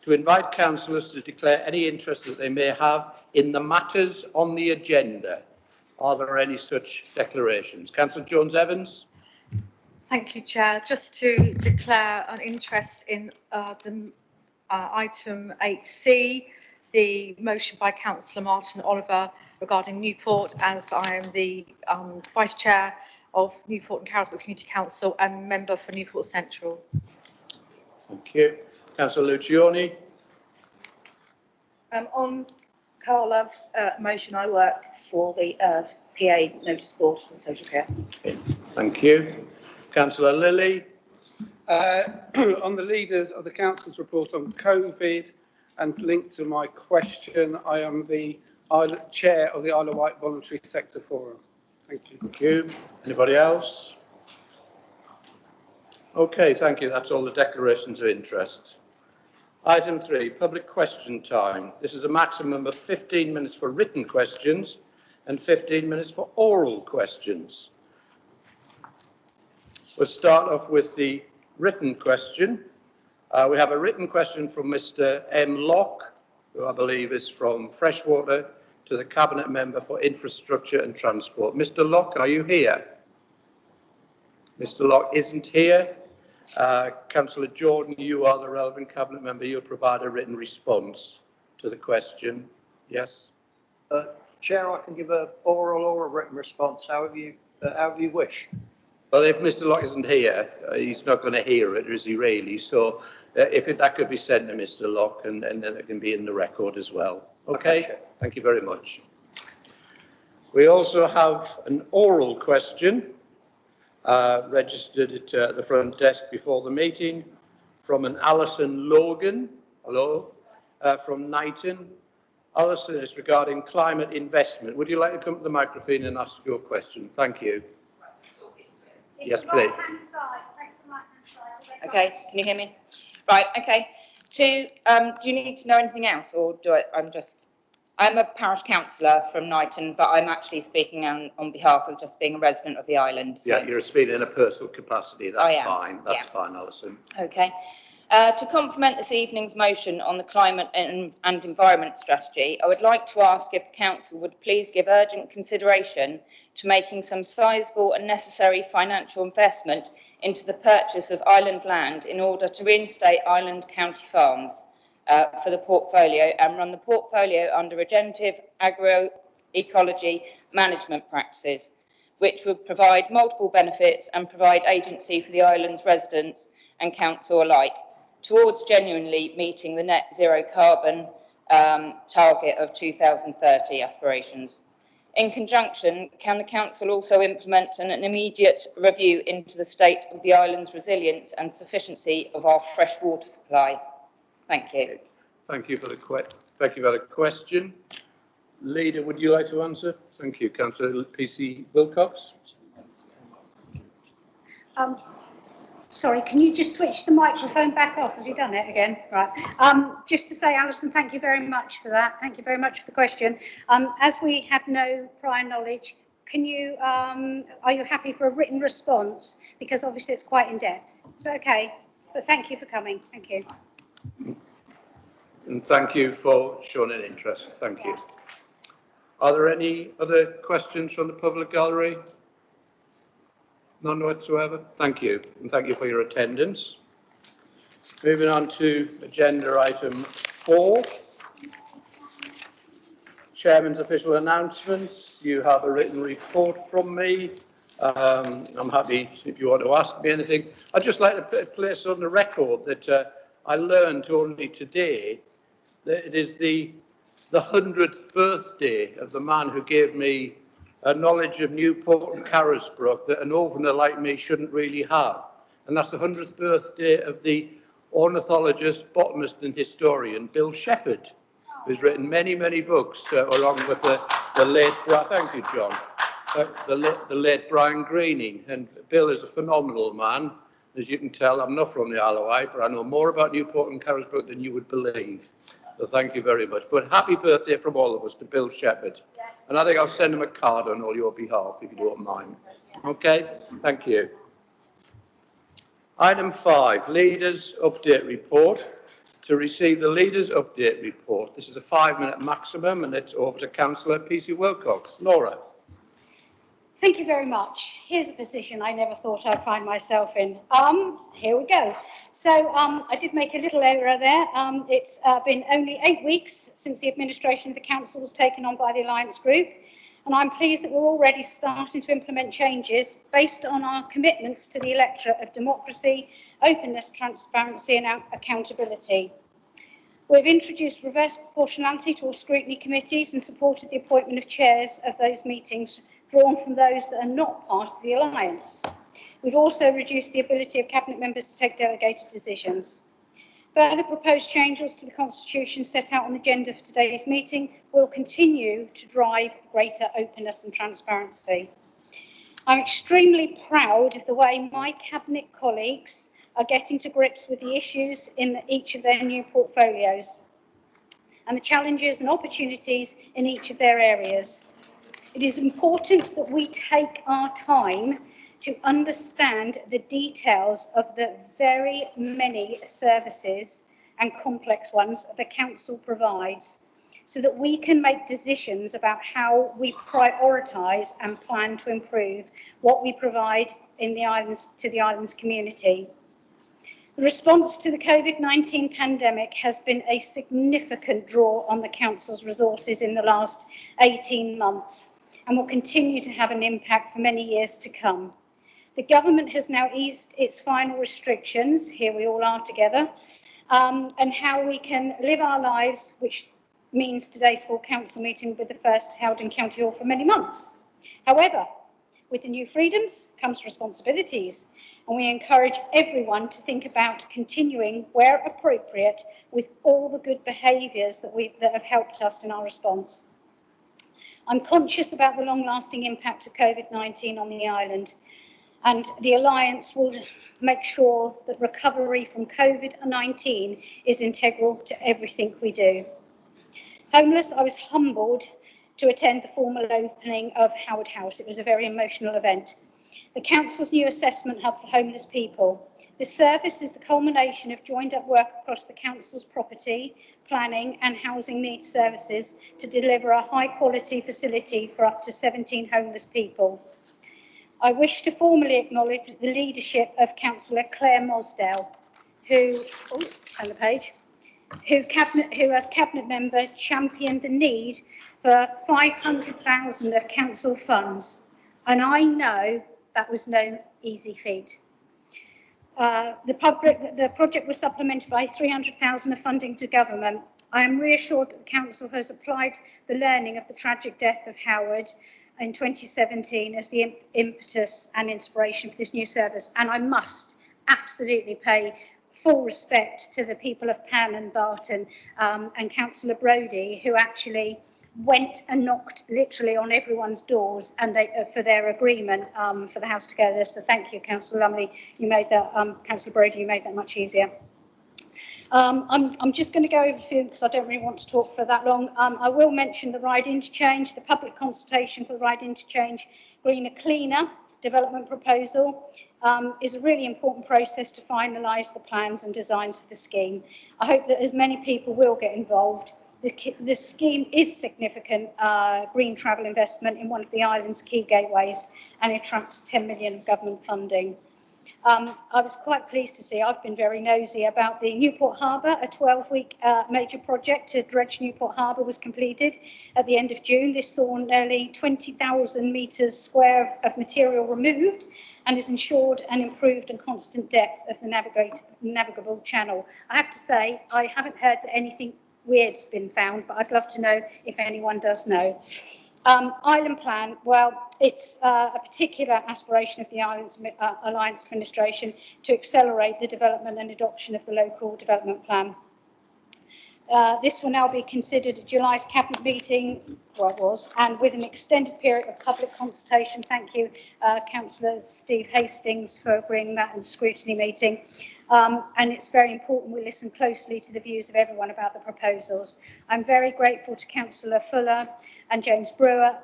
to invite councillors to declare any interest that they may have in the matters on the agenda. Are there any such declarations? Councillor Jones-Evans. Thank you, Chair. Just to declare an interest in item 8C, the motion by Councillor Martin Oliver regarding Newport, as I am the Vice Chair of Newport and Carisbrooke Community Council and member for Newport Central. Thank you. Councillor Lucioni. On Karl Love's motion, I work for the PA Notice Board for Social Care. Okay. Thank you. Councillor Lilly. On the leaders of the Council's report on COVID and linked to my question, I am the Chair of the Isle of Wight Voluntary Sector Forum. Thank you. Thank you. Anybody else? Okay, thank you. That's all the declarations of interest. Item 3, public question time. This is a maximum of 15 minutes for written questions and 15 minutes for oral questions. We'll start off with the written question. We have a written question from Mr. M. Locke, who I believe is from Freshwater, to the Cabinet Member for Infrastructure and Transport. Mr. Locke, are you here? Mr. Locke isn't here. Councillor Jordan, you are the relevant Cabinet Member. You'll provide a written response to the question. Yes? Chair, I can give an oral or a written response, however you wish. Well, if Mr. Locke isn't here, he's not going to hear it, is he really? So if that could be sent to Mr. Locke, and then it can be in the record as well. Okay? Thank you very much. We also have an oral question registered at the front desk before the meeting from an Alison Logan. Hello? From Knighton. Alison, is regarding climate investment. Would you like to come to the microphone and ask your question? Thank you. Yes, please. Okay, can you hear me? Right, okay. Do you need to know anything else, or I'm a parish councillor from Knighton, but I'm actually speaking on behalf of just being a resident of the island. So. Yeah, you're speaking in a personal capacity. That's fine. That's fine, Alison. Okay. To complement this evening's motion on the climate and environment strategy, I would like to ask if the council would please give urgent consideration to making some sizable and necessary financial investment into the purchase of island land in order to reinstate island county farms for the portfolio and run the portfolio under regenerative agroecology management practices, which would provide multiple benefits and provide agency for the island's residents and council alike, towards genuinely meeting the net zero carbon target of 2030 aspirations. In conjunction, can the council also implement an immediate review into the state of the island's resilience and sufficiency of our fresh water supply? Thank you. Thank you for the question. Leader, would you like to answer? Thank you. Councillor PC Wilcox. Sorry, can you just switch the microphone back off? Have you done it again? Right. Just to say, Alison, thank you very much for that. Thank you very much for the question. As we have no prior knowledge, can you, are you happy for a written response? Because obviously it's quite in depth. Is that okay? But thank you for coming. Thank you. And thank you for showing an interest. Thank you. Are there any other questions from the public gallery? None whatsoever. Thank you, and thank you for your attendance. Moving on to agenda item 4. Chairman's official announcements. You have a written report from me. I'm happy if you want to ask me anything. I'd just like to place on the record that I learned only today that it is the 100th birthday of the man who gave me a knowledge of Newport and Carisbrooke that an overner like me shouldn't really have. And that's the 100th birthday of the ornithologist, botanist and historian Bill Shepherd, who's written many, many books along with the late, thank you, John, the late Brian Greening. And Bill is a phenomenal man. As you can tell, I'm not from the Isle of Wight, but I know more about Newport and Carisbrooke than you would believe. So thank you very much. But happy birthday from all of us to Bill Shepherd. Yes. And I think I'll send him a card on all your behalf, if you don't mind. Okay, thank you. Item 5, Leaders Update Report. to receive the Leaders Update report. This is a 5-minute maximum, and it's over to Councillor P.C. Wilcox. Laura. Thank you very much. Here's a position I never thought I'd find myself in. Here we go. So I did make a little error there. It's been only 8 weeks since the administration of the council was taken on by the Alliance Group, and I'm pleased that we're already starting to implement changes based on our commitments to the electorate of democracy, openness, transparency and accountability. We've introduced reverse proportionality to all scrutiny committees and supported the appointment of chairs of those meetings drawn from those that are not part of the Alliance. We've also reduced the ability of Cabinet members to take delegated decisions. Further proposed changes to the Constitution set out on the agenda for today's meeting will continue to drive greater openness and transparency. I'm extremely proud of the way my Cabinet colleagues are getting to grips with the issues in each of their new portfolios and the challenges and opportunities in each of their areas. It is important that we take our time to understand the details of the very many services and complex ones the Council provides, so that we can make decisions about how we prioritise and plan to improve what we provide in the islands to the islands community. The response to the COVID-19 pandemic has been a significant draw on the Council's resources in the last 18 months and will continue to have an impact for many years to come. The government has now eased its final restrictions, here we all are together, and how we can live our lives, which means today's full council meeting will be the first held in County Hall for many months. However, with the new freedoms comes responsibilities, and we encourage everyone to think about continuing, where appropriate, with all the good behaviours that have helped us in our response. I'm conscious about the long-lasting impact of COVID-19 on the island, and the Alliance will make sure that recovery from COVID-19 is integral to everything we do. Homeless, I was humbled to attend the formal opening of Howard House. It was a very emotional event. The Council's new assessment hub for homeless people. This service is the culmination of joined-up work across the Council's property, planning and housing needs services to deliver a high-quality facility for up to 17 homeless people. I wish to formally acknowledge the leadership of Councillor Claire Mosdale, who as Cabinet member championed the need for 500,000 of council funds, and I know that was no easy feat. The project was supplemented by 300,000 of funding to government. I am reassured that the council has applied the learning of the tragic death of Howard in 2017 as the impetus and inspiration for this new service, and I must absolutely pay full respect to the people of Pan and Barton and Councillor Brodie, who actually went and knocked literally on everyone's doors and for their agreement for the house to go there. So thank you, Councillor Lumley. You made that, Councillor Brodie, you made that much easier. I'm just going to go over a few because I don't really want to talk for that long. I will mention the ride interchange, the public consultation for the ride interchange, greener, cleaner development proposal is a really important process to finalise the plans and designs for the scheme. I hope that as many people will get involved. The scheme is significant green travel investment in one of the island's key gateways and attracts 10 million of government funding. I was quite pleased to see, I've been very nosy about the Newport Harbour, a 12-week major project to dredge Newport Harbour was completed at the end of June. This saw nearly 20,000 metres square of material removed and has ensured an improved and constant depth of the navigable channel. I have to say, I haven't heard that anything weird's been found, but I'd love to know if anyone does know. Island plan, well, it's a particular aspiration of the Alliance Administration to accelerate the development and adoption of the local development plan. This will now be considered at July's Cabinet meeting, well it was, and with an extended period of public consultation. Thank you, Councillor Steve Hastings, for agreeing that in the scrutiny meeting. And it's very important we listen closely to the views of everyone about the proposals. I'm very grateful to Councillor Fuller and James Brewer,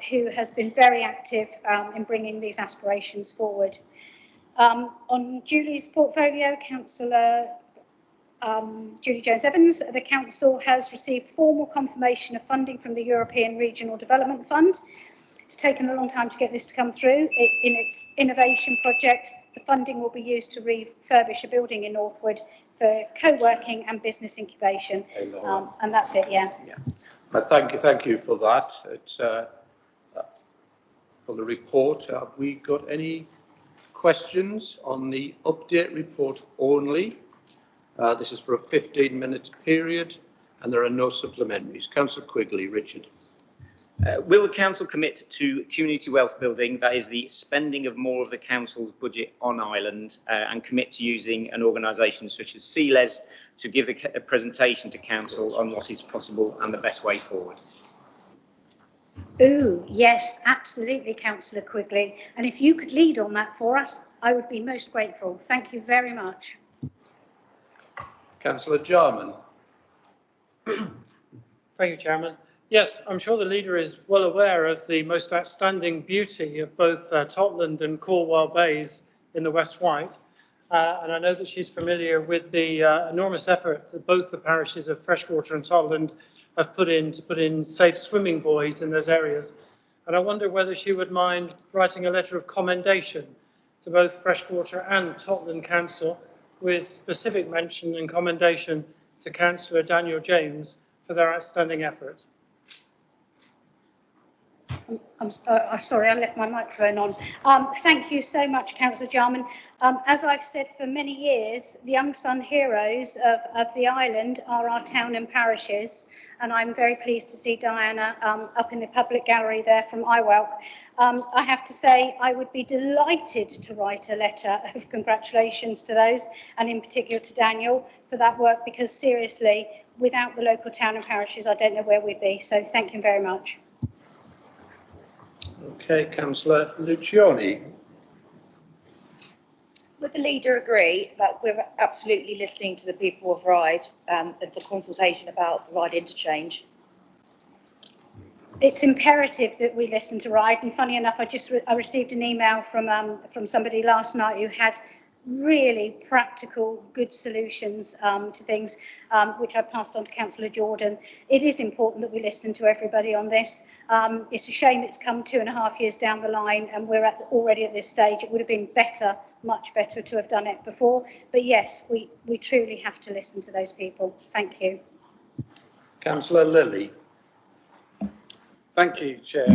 who has been very active in bringing these aspirations forward. On Julie's portfolio, Councillor Julie Jones-Evans, the Council has received formal confirmation of funding from the European Regional Development Fund. It's taken a long time to get this to come through. In its innovation project, the funding will be used to refurbish a building in Northwood for co-working and business incubation. And that's it, yeah. Thank you for that. It's for the report. Have we got any questions on the update report only? This is for a 15-minute period and there are no supplementaries. Councillor Quigley. Richard. Will the council commit to community wealth building, that is the spending of more of the council's budget on island, and commit to using an organisation such as CLES to give a presentation to council on what is possible and the best way forward? Ooh, yes, absolutely, Councillor Quigley. And if you could lead on that for us, I would be most grateful. Thank you very much. Councillor Jarman. Thank you, Chairman. Yes, I'm sure the leader is well aware of the most outstanding beauty of both Totland and Cornwall Bays in the West Wight. And I know that she's familiar with the enormous effort that both the parishes of Freshwater and Totland have put in safe swimming buoys in those areas. And I wonder whether she would mind writing a letter of commendation to both Freshwater and Totland Council, with specific mention and commendation to Councillor Daniel James for their outstanding effort. I'm sorry, I left my microphone on. Thank you so much, Councillor Jarman. As I've said for many years, the unsung heroes of the island are our town and parishes, and I'm very pleased to see Diana up in the public gallery there from IWELC. I have to say I would be delighted to write a letter of congratulations to those, and in particular to Daniel for that work, because seriously, without the local town and parishes, I don't know where we'd be. So thank you very much. Okay, Councillor Lucioni. Would the leader agree that we're absolutely listening to the people of Ryde, the consultation about the Ryde interchange? It's imperative that we listen to Ryde, and funny enough, I received an email from somebody last night who had really practical, good solutions to things, which I passed on to Councillor Jordan. It is important that we listen to everybody on this. It's a shame it's come 2.5 years down the line and we're already at this stage. It would have been better, much better to have done it before. But yes, we truly have to listen to those people. Thank you. Councillor Lilly. Thank you, Chair.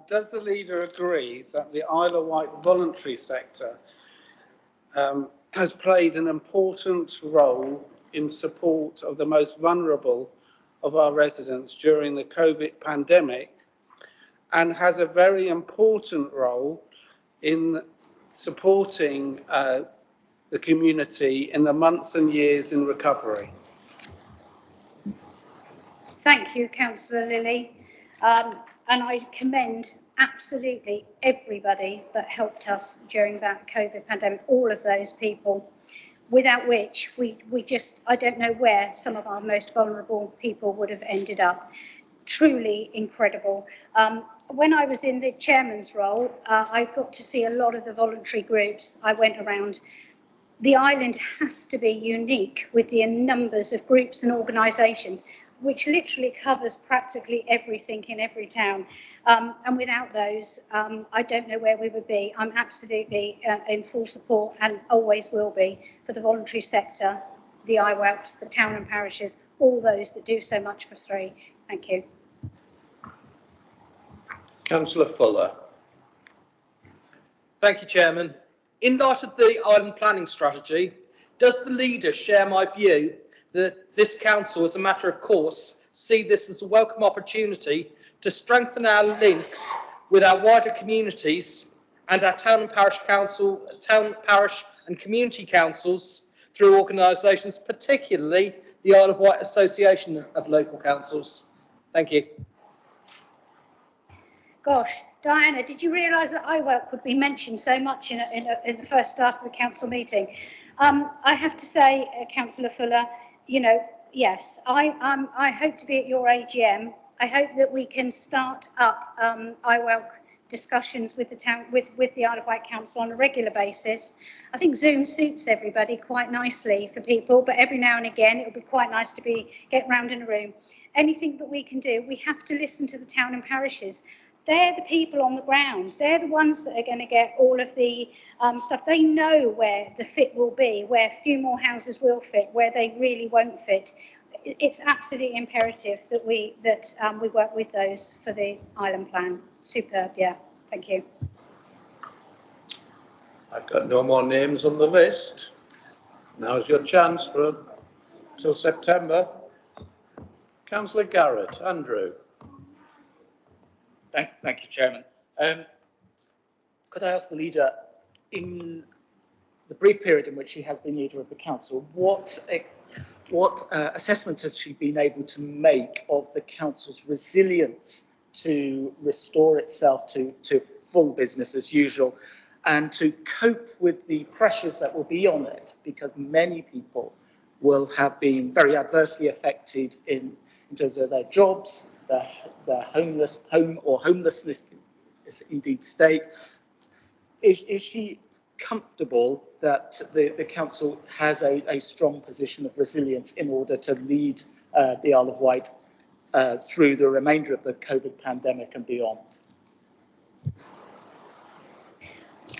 Does the leader agree that the Isle of Wight voluntary sector has played an important role in support of the most vulnerable of our residents during the COVID pandemic, and has a very important role in supporting the community in the months and years in recovery? Thank you, Councillor Lilly. And I commend absolutely everybody that helped us during that COVID pandemic, all of those people, without which I don't know where some of our most vulnerable people would have ended up. Truly incredible. When I was in the chairman's role, I got to see a lot of the voluntary groups. I went around. The island has to be unique with the numbers of groups and organisations, which literally covers practically everything in every town. And without those, I don't know where we would be. I'm absolutely in full support and always will be for the voluntary sector, the IWELCs, the town and parishes, all those that do so much for free. Thank you. Councillor Fuller. Thank you, Chairman. In light of the island planning strategy, does the leader share my view that this council, as a matter of course, see this as a welcome opportunity to strengthen our links with our wider communities and our town and parish and community councils through organisations, particularly the Isle of Wight Association of Local Councils? Thank you. Gosh, Diana, did you realise that IWELC would be mentioned so much in the first start of the council meeting? I have to say, Councillor Fuller, you know, yes, I hope to be at your AGM. I hope that we can start up IWELC discussions with the town, with the Isle of Wight Council on a regular basis. I think Zoom suits everybody quite nicely for people, but every now and again it would be quite nice to get round in a room. Anything that we can do, we have to listen to the town and parishes. They're the people on the ground. They're the ones that are going to get all of the stuff. They know where the fit will be, where a few more houses will fit, where they really won't fit. It's absolutely imperative that we work with those for the island plan. Superb, yeah. Thank you. I've got no more names on the list. Now's your chance till September. Councillor Garrett, Andrew. Thank you, Chairman. Could I ask the leader, in the brief period in which she has been leader of the council, what assessment has she been able to make of the council's resilience to restore itself to full business as usual, and to cope with the pressures that will be on it, because many people will have been very adversely affected in terms of their jobs, their homelessness is indeed state. Is she comfortable that the council has a strong position of resilience in order to lead the Isle of Wight through the remainder of the COVID pandemic and beyond?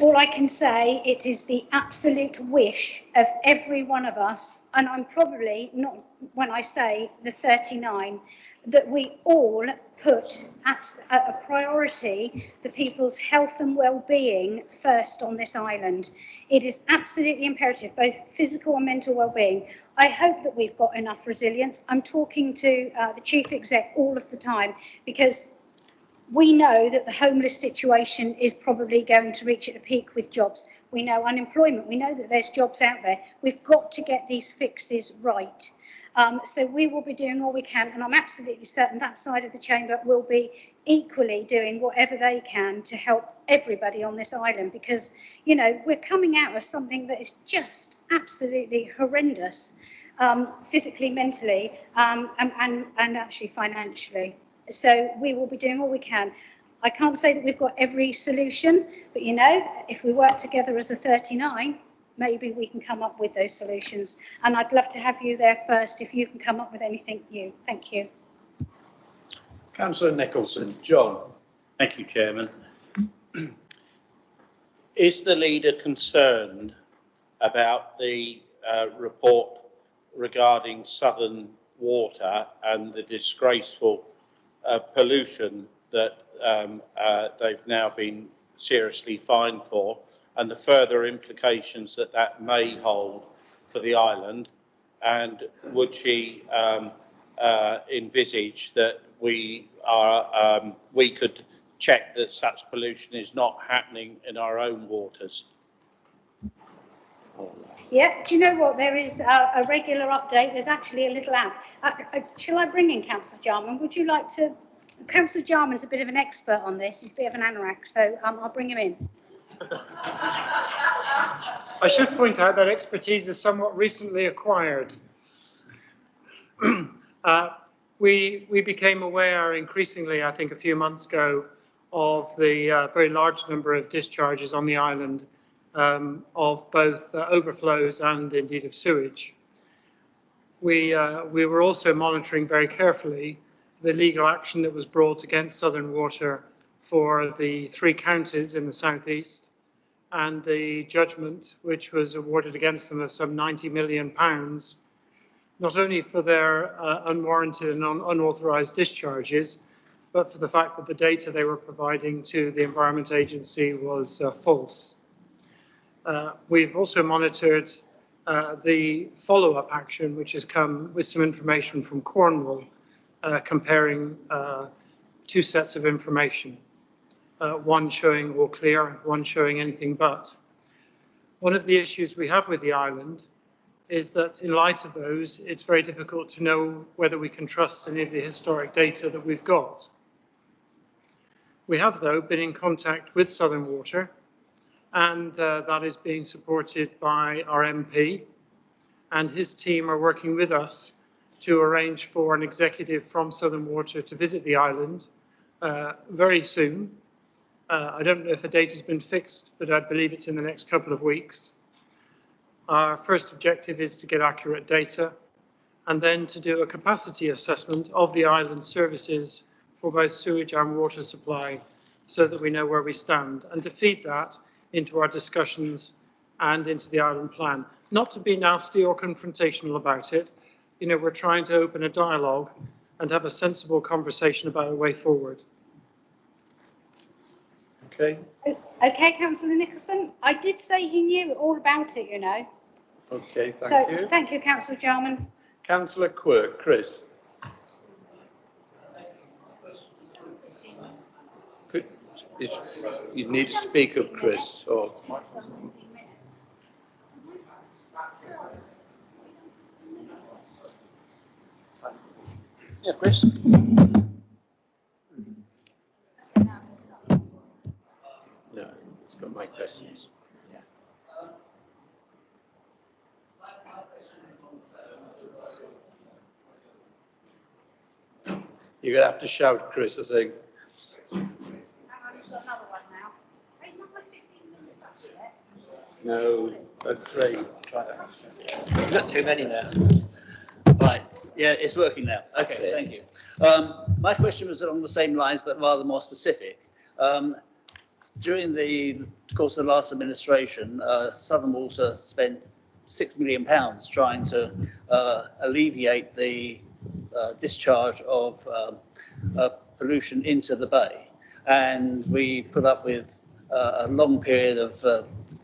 All I can say, it is the absolute wish of every one of us, and I'm probably not, when I say the 39, that we all put at a priority the people's health and well-being first on this island. It is absolutely imperative, both physical and mental well-being. I hope that we've got enough resilience. I'm talking to the Chief Exec all of the time, because we know that the homeless situation is probably going to reach at a peak with jobs. We know unemployment. We know that there's jobs out there. We've got to get these fixes right. So we will be doing all we can, and I'm absolutely certain that side of the chamber will be equally doing whatever they can to help everybody on this island, because, you know, we're coming out of something that is just absolutely horrendous, physically, mentally, and actually financially. So we will be doing all we can. I can't say that we've got every solution, but, you know, if we work together as a 39, maybe we can come up with those solutions. And I'd love to have you there first if you can come up with anything new. Thank you. Councillor Nicholson. John. Thank you, Chairman. Is the leader concerned about the report regarding Southern Water and the disgraceful pollution that they've now been seriously fined for, and the further implications that that may hold for the island? And would she envisage that we could check that such pollution is not happening in our own waters? Yeah, do you know what? There is a regular update. There's actually a little app. Shall I bring in Councillor Jarman? Would you like to? Councillor Jarman's a bit of an expert on this. He's a bit of an anorak, so I'll bring him in. I should point out that expertise is somewhat recently acquired. We became aware increasingly, I think a few months ago, of the very large number of discharges on the island, of both overflows and indeed of sewage. We were also monitoring very carefully the legal action that was brought against Southern Water for the 3 counties in the southeast, and the judgment which was awarded against them of some £90 million, not only for their unwarranted and unauthorised discharges, but for the fact that the data they were providing to the Environment Agency was false. We've also monitored the follow-up action, which has come with some information from Cornwall, comparing 2 sets of information. One showing all clear, one showing anything but. One of the issues we have with the island is that in light of those, it's very difficult to know whether we can trust any of the historic data that we've got. We have, though, been in contact with Southern Water, and that is being supported by our MP, and his team are working with us to arrange for an executive from Southern Water to visit the island very soon, I don't know if the date has been fixed, but I believe it's in the next couple of weeks. Our first objective is to get accurate data and then to do a capacity assessment of the island services for both sewage and water supply so that we know where we stand, and to feed that into our discussions and into the island plan. Not to be nasty or confrontational about it, you know, we're trying to open a dialogue and have a sensible conversation about a way forward. Okay. Okay, Councillor Nicholson. I did say he knew all about it, you know. Okay, thank you. Thank you, Councillor Jarman. Councillor Quirk, Chris. You need to speak up, Chris, or... Yeah, Chris. No, it's got my questions. You're going to have to shout, Chris, I think. No, that's 3. Try that. You've got too many now. Right. Yeah, it's working now. Okay, thank you. My question was along the same lines, but rather more specific. During the course of the last administration, Southern Water spent £6 million trying to alleviate the discharge of pollution into the bay. And we put up with a long period of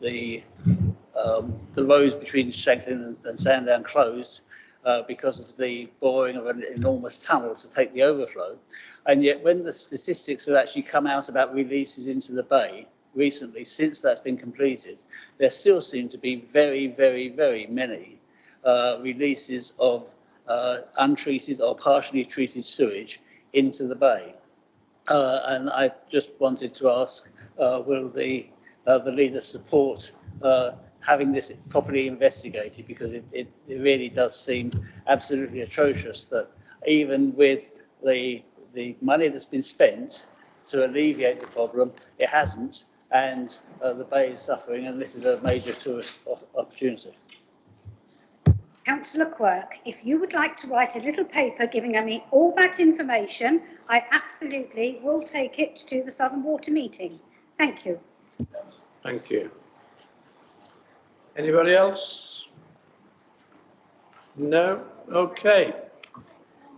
the roads between Shanklin and Sandown closed because of the boring of an enormous tunnel to take the overflow. And yet when the statistics have actually come out about releases into the bay recently, since that's been completed, there still seem to be very, very, very many releases of untreated or partially treated sewage into the bay. And I just wanted to ask, will the leader support having this properly investigated, because it really does seem absolutely atrocious that even with the money that's been spent to alleviate the problem, it hasn't, and the bay is suffering, and this is a major tourist opportunity. Councillor Quirk, if you would like to write a little paper giving me all that information, I absolutely will take it to the Southern Water meeting. Thank you. Thank you. Anybody else? No? Okay.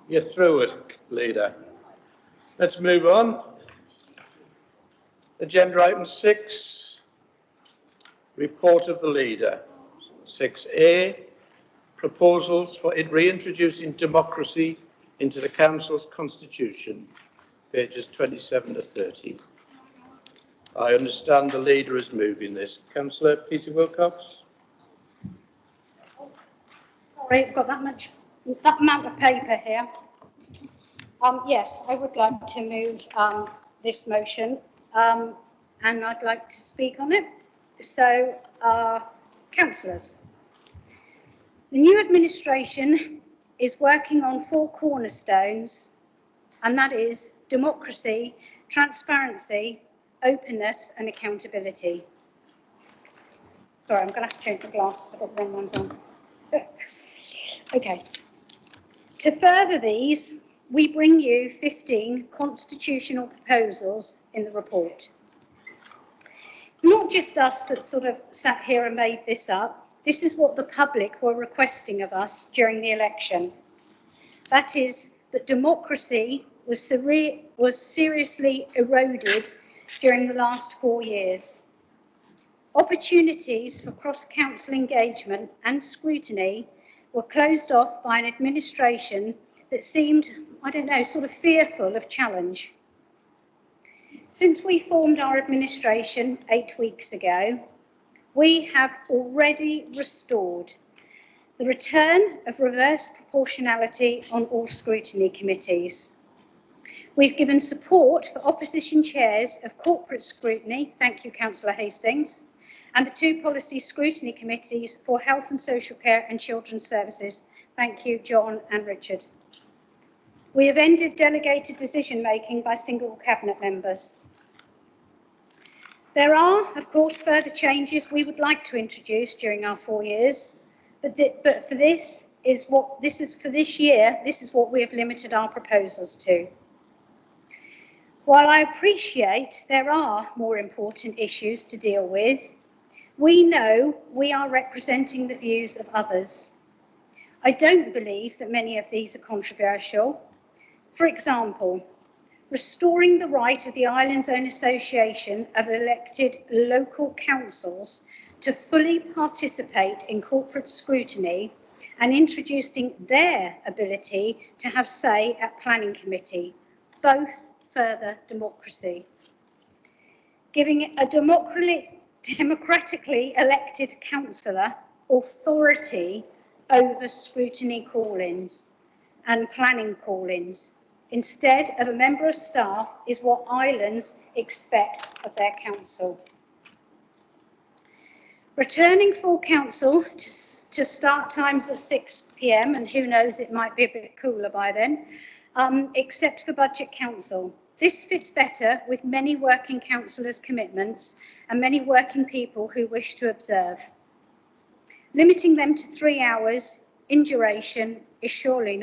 You're through it, Leader. Let's move on. Agenda item 6, report of the Leader. 6A, proposals for reintroducing democracy into the Council's constitution, pages 27 to 30. I understand the Leader is moving this. Councillor Peter Wilcox. Sorry, I've got that amount of paper here. Yes, I would like to move this motion, and I'd like to speak on it. So, councillors, the new administration is working on 4 cornerstones, and that is democracy, transparency, openness and accountability. Sorry, I'm going to have to change my glasses, I've got the wrong ones on. Okay. To further these, we bring you 15 constitutional proposals in the report. It's not just us that sort of sat here and made this up. This is what the public were requesting of us during the election. That is, that democracy was seriously eroded during the last 4 years. Opportunities for cross-council engagement and scrutiny were closed off by an administration that seemed, I don't know, sort of fearful of challenge. Since we formed our administration 8 weeks ago, we have already restored the return of reverse proportionality on all scrutiny committees. We've given support for opposition chairs of corporate scrutiny, thank you Councillor Hastings, and the 2 policy scrutiny committees for health and social care and children's services, thank you John and Richard. We have ended delegated decision making by single cabinet members. There are, of course, further changes we would like to introduce during our 4 years, but for this is what this is for this year. This is what we have limited our proposals to. While I appreciate there are more important issues to deal with, we know we are representing the views of others. I don't believe that many of these are controversial. For example, restoring the right of the Islands Own Association of elected local councils to fully participate in corporate scrutiny and introducing their ability to have say at planning committee, both further democracy. Giving a democratically elected councillor authority over scrutiny call-ins and planning call-ins instead of a member of staff is what islands expect of their council. Returning full council to start times of 6 p.m, and who knows, it might be a bit cooler by then, except for budget council. This fits better with many working councillors' commitments and many working people who wish to observe. Limiting them to 3 hours in duration is surely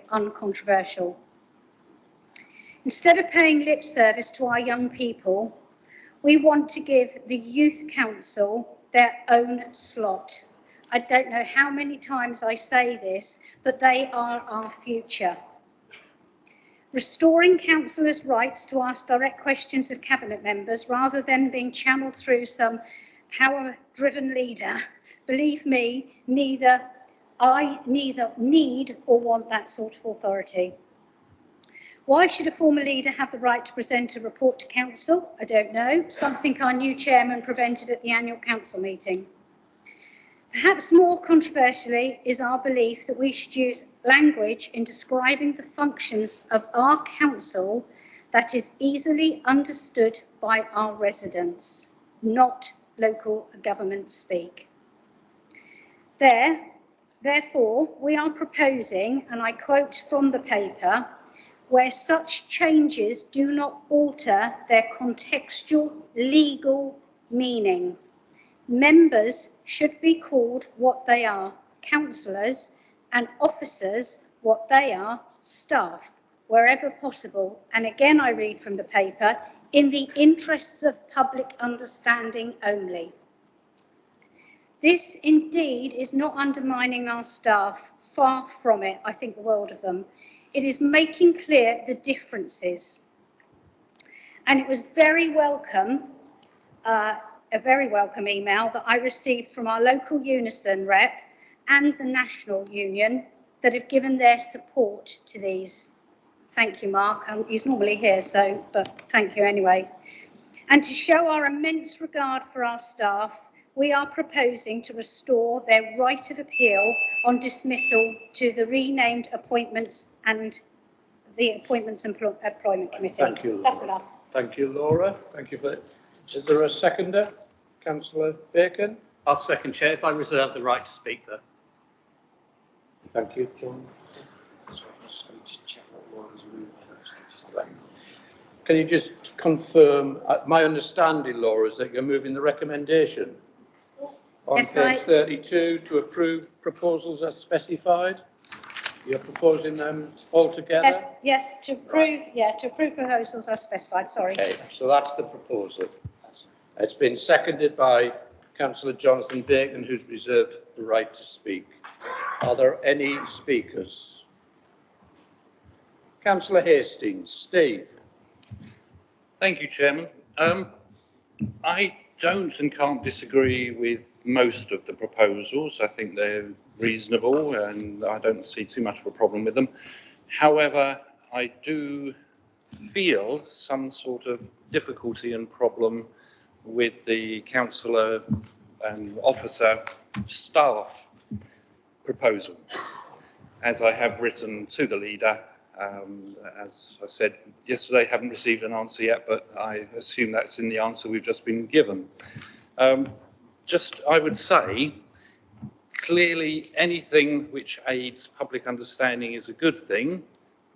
uncontroversial. Instead of paying lip service to our young people, we want to give the Youth Council their own slot. I don't know how many times I say this, but they are our future. Restoring councillors' rights to ask direct questions of cabinet members rather than being channeled through some power-driven leader. Believe me, neither need or want that sort of authority. Why should a former leader have the right to present a report to council? I don't know. Something our new chairman prevented at the annual council meeting. Perhaps more controversially is our belief that we should use language in describing the functions of our council that is easily understood by our residents, not local government speak. Therefore, we are proposing, and I quote from the paper, where such changes do not alter their contextual legal meaning. Members should be called what they are, councillors, and officers what they are, staff, wherever possible. And again, I read from the paper, in the interests of public understanding only. This indeed is not undermining our staff, far from it. I think the world of them. It is making clear the differences. And it was very welcome, a very welcome email that I received from our local Unison rep and the National Union that have given their support to these. Thank you, Mark. He's normally here, but thank you anyway. And to show our immense regard for our staff, we are proposing to restore their right of appeal on dismissal to the renamed Appointments and Employment Committee. Thank you, Laura. That's enough. Thank you, Laura. Thank you for it. Is there a seconder? Councillor Bacon? I'll second, Chair, if I reserve the right to speak, though. Thank you, John. Can you just confirm, my understanding, Laura, is that you're moving the recommendation on yes, page 32 to approve proposals as specified? You're proposing them all together? Yes, to approve, to approve proposals as specified, sorry. Okay, so that's the proposal. It's been seconded by Councillor Jonathan Bacon, who's reserved the right to speak. Are there any speakers? Councillor Hastings. Steve. Thank you, Chairman. I don't and can't disagree with most of the proposals. I think they're reasonable and I don't see too much of a problem with them. However, I do feel some sort of difficulty and problem with the councillor and officer staff proposal. As I have written to the leader, as I said yesterday, haven't received an answer yet, but I assume that's in the answer we've just been given. I would say, clearly anything which aids public understanding is a good thing,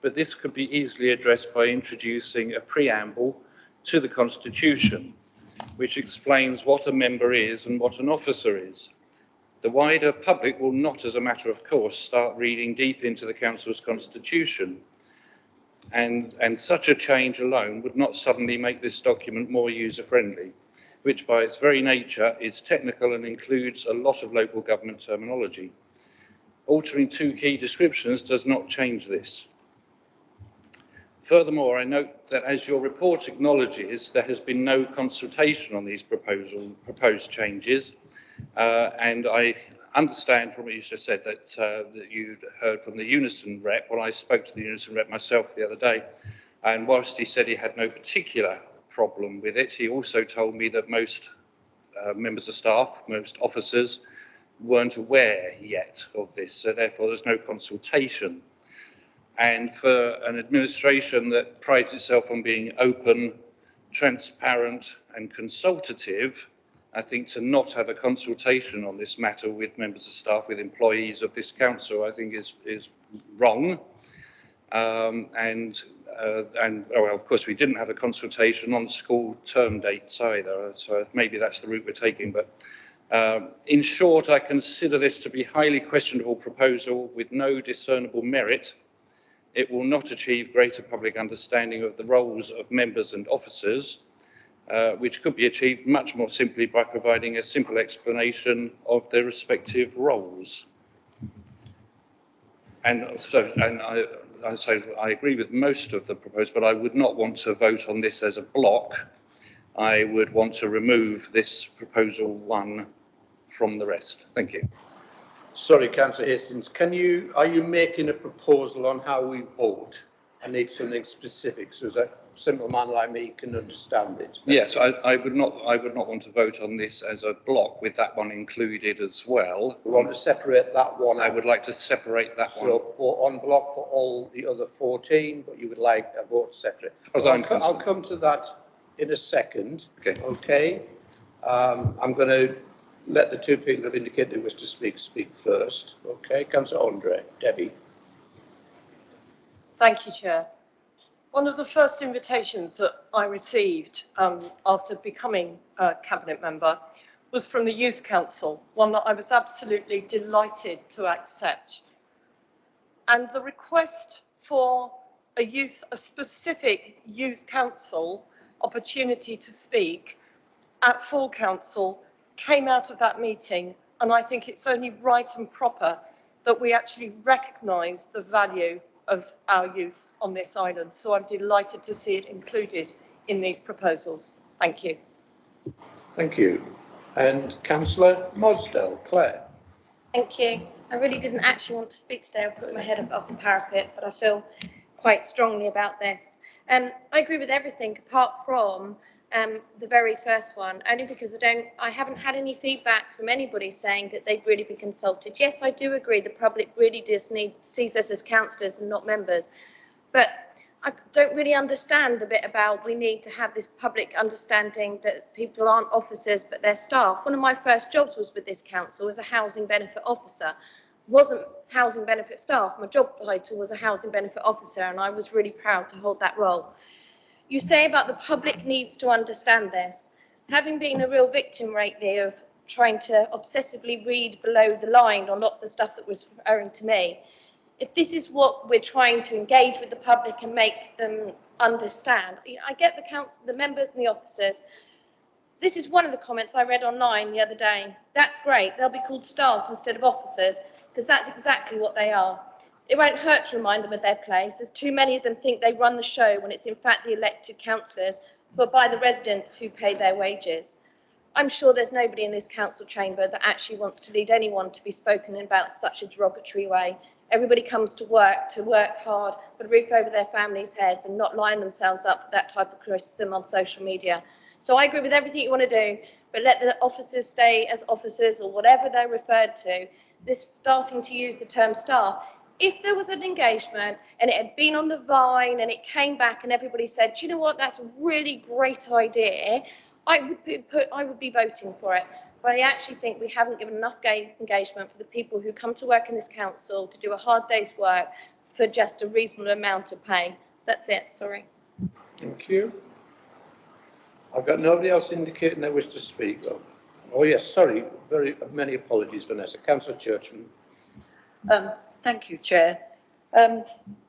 but this could be easily addressed by introducing a preamble to the Constitution, which explains what a member is and what an officer is. The wider public will not, as a matter of course, start reading deep into the Council's Constitution. And such a change alone would not suddenly make this document more user-friendly, which by its very nature is technical and includes a lot of local government terminology. Altering 2 key descriptions does not change this. Furthermore, I note that as your report acknowledges, there has been no consultation on these proposed changes, and I understand from what you just said that you'd heard from the Unison rep. Well, I spoke to the Unison rep myself the other day, and whilst he said he had no particular problem with it, he also told me that most members of staff, most officers, weren't aware yet of this, so therefore there's no consultation. And for an administration that prides itself on being open, transparent and consultative, I think to not have a consultation on this matter with members of staff, with employees of this council, I think is wrong. Well, of course, we didn't have a consultation on school term dates either, so maybe that's the route we're taking. But in short, I consider this to be a highly questionable proposal with no discernible merit. It will not achieve greater public understanding of the roles of members and officers, which could be achieved much more simply by providing a simple explanation of their respective roles. And so I agree with most of the proposed, but I would not want to vote on this as a block. I would want to remove this proposal 1 from the rest. Thank you. Sorry, Councillor Hastings, are you making a proposal on how we vote? I need something specific so that a simple man like me can understand it. Yes, I would not want to vote on this as a block with that one included as well. We want to separate that one out. I would like to separate that one. So vote on block for all the other 14, but you would like a vote separate. I'll come to that in a second. Okay. Okay. I'm going to let the 2 people who have indicated they wish to speak first. Okay, Councillor Andre. Debbie. Thank you, Chair. One of the first invitations that I received after becoming a Cabinet member was from the Youth Council, one that I was absolutely delighted to accept. And the request for a specific Youth Council opportunity to speak at full council came out of that meeting, and I think it's only right and proper that we actually recognise the value of our youth on this island. So I'm delighted to see it included in these proposals. Thank you. Thank you. And Councillor Mosdell, Claire. Thank you. I really didn't actually want to speak today. I put my head above the parapet, but I feel quite strongly about this. I agree with everything apart from the very first one, only because I haven't had any feedback from anybody saying that they'd really be consulted. Yes, I do agree the public really sees us as councillors and not members, but I don't really understand the bit about we need to have this public understanding that people aren't officers but they're staff. One of my first jobs was with this council as a housing benefit officer. Wasn't housing benefit staff. My job title was a housing benefit officer, and I was really proud to hold that role. You say about the public needs to understand this. Having been a real victim lately of trying to obsessively read below the line on lots of stuff that was referring to me, if this is what we're trying to engage with the public and make them understand, I get the council, the members and the officers. This is one of the comments I read online the other day. That's great. They'll be called staff instead of officers, because that's exactly what they are. It won't hurt to remind them of their place, as too many of them think they run the show when it's in fact the elected councillors by the residents who pay their wages. I'm sure there's nobody in this council chamber that actually wants to lead anyone to be spoken about such a derogatory way. Everybody comes to work hard, put a roof over their families' heads and not line themselves up for that type of criticism on social media. So I agree with everything you want to do, but let the officers stay as officers or whatever they're referred to. This starting to use the term staff. If there was an engagement and it had been on the Vine and it came back and everybody said, do you know what, that's a really great idea, I would be voting for it. But I actually think we haven't given enough engagement for the people who come to work in this council to do a hard day's work for just a reasonable amount of pay. That's it, sorry. Thank you. I've got nobody else indicating they wish to speak, though. Oh, yes, sorry. Very many apologies, Vanessa. Councillor Churchman. Thank you, Chair.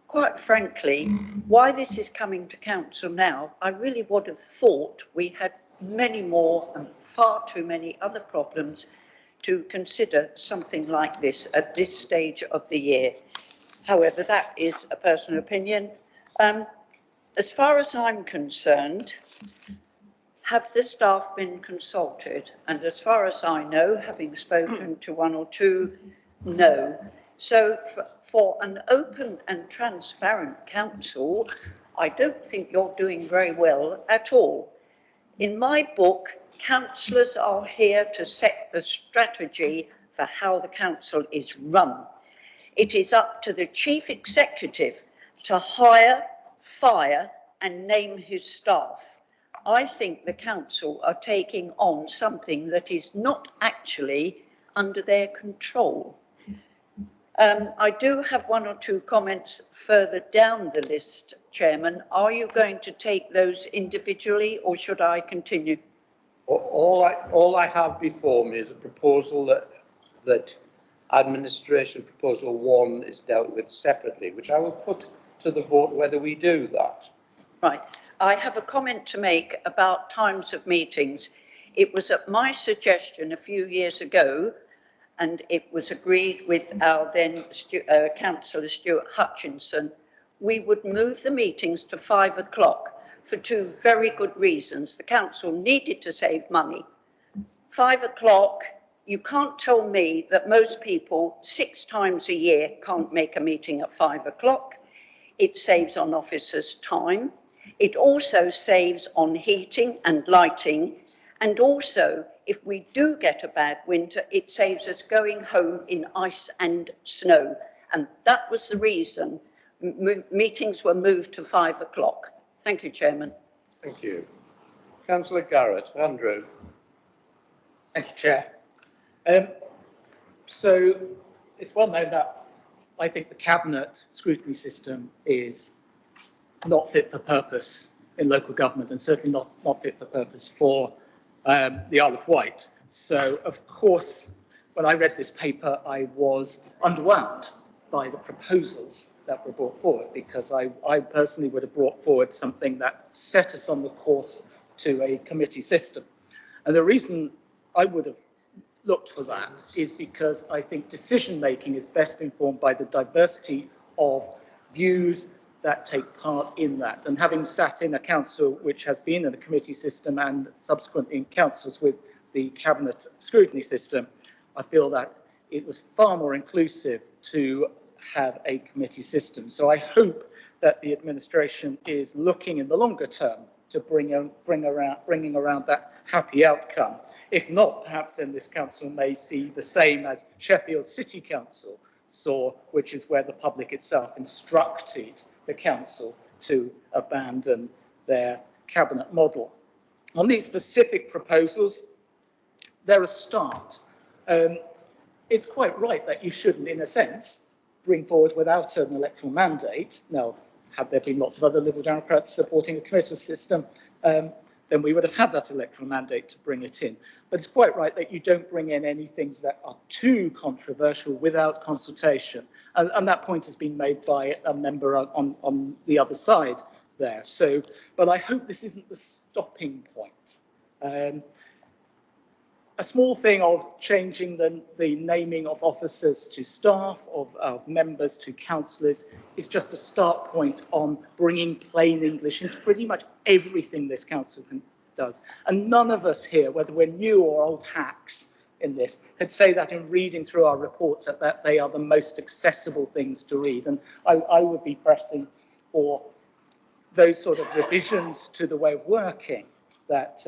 Quite frankly, why this is coming to council now, I really would have thought we had many more and far too many other problems to consider something like this at this stage of the year. However, that is a personal opinion. As far as I'm concerned, have the staff been consulted? And as far as I know, having spoken to one or two, no. So for an open and transparent council, I don't think you're doing very well at all. In my book, councillors are here to set the strategy for how the council is run. It is up to the chief executive to hire, fire and name his staff. I think the council are taking on something that is not actually under their control. I do have one or two comments further down the list, Chairman. Are you going to take those individually or should I continue? All I have before me is a proposal that administration proposal 1 is dealt with separately, which I will put to the vote whether we do that. Right. I have a comment to make about times of meetings. It was at my suggestion a few years ago, and it was agreed with our then Councillor Stuart Hutchinson, we would move the meetings to 5 o'clock for two very good reasons. The council needed to save money. 5 o'clock, you can't tell me that most people 6 times a year can't make a meeting at 5 o'clock. It saves on officers' time. It also saves on heating and lighting. And also, if we do get a bad winter, it saves us going home in ice and snow. And that was the reason meetings were moved to 5 o'clock. Thank you, Chairman. Thank you. Councillor Garrett. Andrew. Thank you, Chair. So it's well known that I think the Cabinet scrutiny system is not fit for purpose in local government and certainly not fit for purpose for the Isle of Wight. So, of course, when I read this paper, I was underwhelmed by the proposals that were brought forward because I personally would have brought forward something that set us on the course to a committee system. And the reason I would have looked for that is because I think decision making is best informed by the diversity of views that take part in that. And having sat in a council which has been in a committee system and subsequently in councils with the Cabinet scrutiny system, I feel that it was far more inclusive to have a committee system. So I hope that the administration is looking in the longer term to bringing around that happy outcome. If not, perhaps then this council may see the same as Sheffield City Council saw, which is where the public itself instructed the council to abandon their cabinet model. On these specific proposals, they're a start. It's quite right that you shouldn't, in a sense, bring forward without an electoral mandate. Now, had there been lots of other Liberal Democrats supporting a committal system, then we would have had that electoral mandate to bring it in. But it's quite right that you don't bring in any things that are too controversial without consultation. And that point has been made by a member on the other side there. So, but I hope this isn't the stopping point. A small thing of changing the naming of officers to staff, of members to councillors, is just a start point on bringing plain English into pretty much everything this council does. And none of us here, whether we're new or old hacks in this, could say that in reading through our reports that they are the most accessible things to read. And I would be pressing for those sort of revisions to the way of working that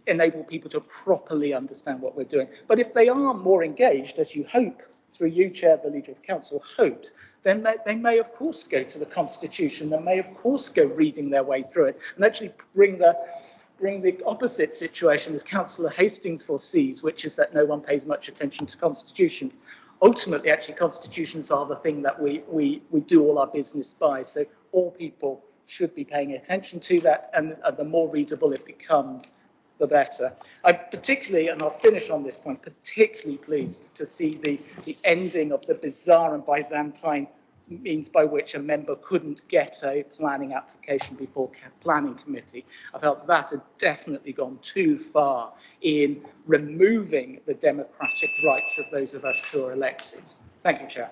enable people to properly understand what we're doing. But if they are more engaged, as you hope, through you, Chair, the Leader of Council hopes, then they may, of course, go to the Constitution. They may, of course, go reading their way through it and actually bring the opposite situation as Councillor Hastings foresees, which is that no one pays much attention to constitutions. Ultimately, actually, constitutions are the thing that we do all our business by. So all people should be paying attention to that, and the more readable it becomes, the better. I'm particularly, and I'll finish on this point, particularly pleased to see the ending of the bizarre and Byzantine means by which a member couldn't get a planning application before planning committee. I felt that had definitely gone too far in removing the democratic rights of those of us who are elected. Thank you, Chair.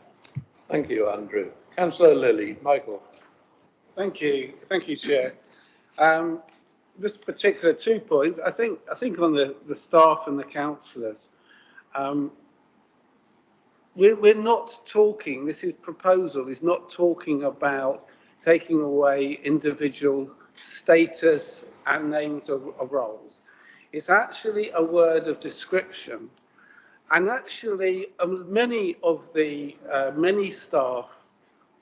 Thank you, Andrew. Councillor Lilly. Michael. Thank you, Chair. This particular 2 points, I think on the staff and the councillors, we're not talking, this proposal is not talking about taking away individual status and names of roles. It's actually a word of description. And actually, many of the many staff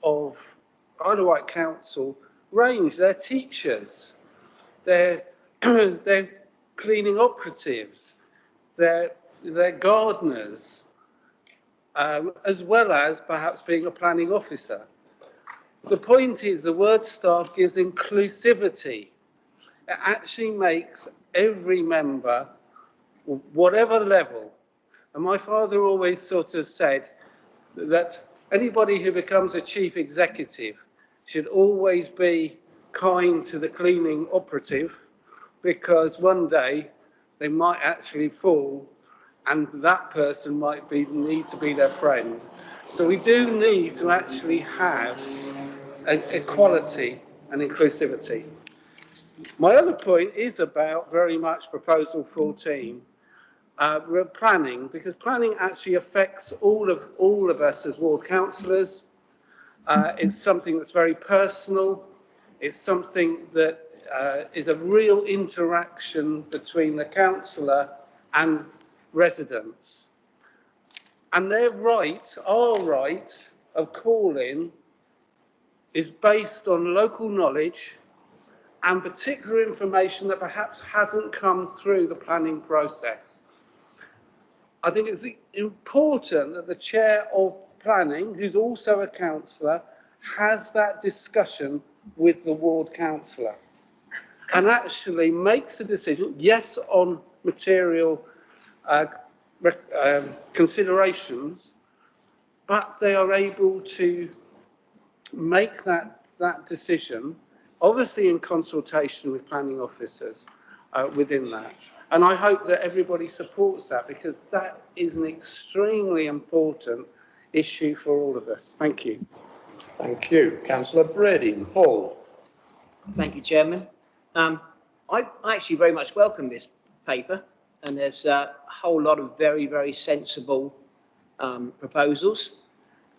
of Isle of Wight Council range, they're teachers, they're cleaning operatives, they're gardeners, as well as perhaps being a planning officer. The point is the word staff gives inclusivity. It actually makes every member, whatever level, and my father always sort of said that anybody who becomes a chief executive should always be kind to the cleaning operative, because one day they might actually fall and that person might need to be their friend. So we do need to actually have equality and inclusivity. My other point is about very much proposal 14, planning, because planning actually affects all of us as ward councillors. It's something that's very personal. It's something that is a real interaction between the councillor and residents. And their right, our right of calling, is based on local knowledge and particular information that perhaps hasn't come through the planning process. I think it's important that the chair of planning, who's also a councillor, has that discussion with the ward councillor and actually makes a decision, yes, on material considerations, but they are able to make that decision, obviously in consultation with planning officers within that. And I hope that everybody supports that, because that is an extremely important issue for all of us. Thank you. Thank you. Councillor Brady. Paul. Thank you, Chairman. I actually very much welcome this paper, and there's a whole lot of very, very sensible proposals.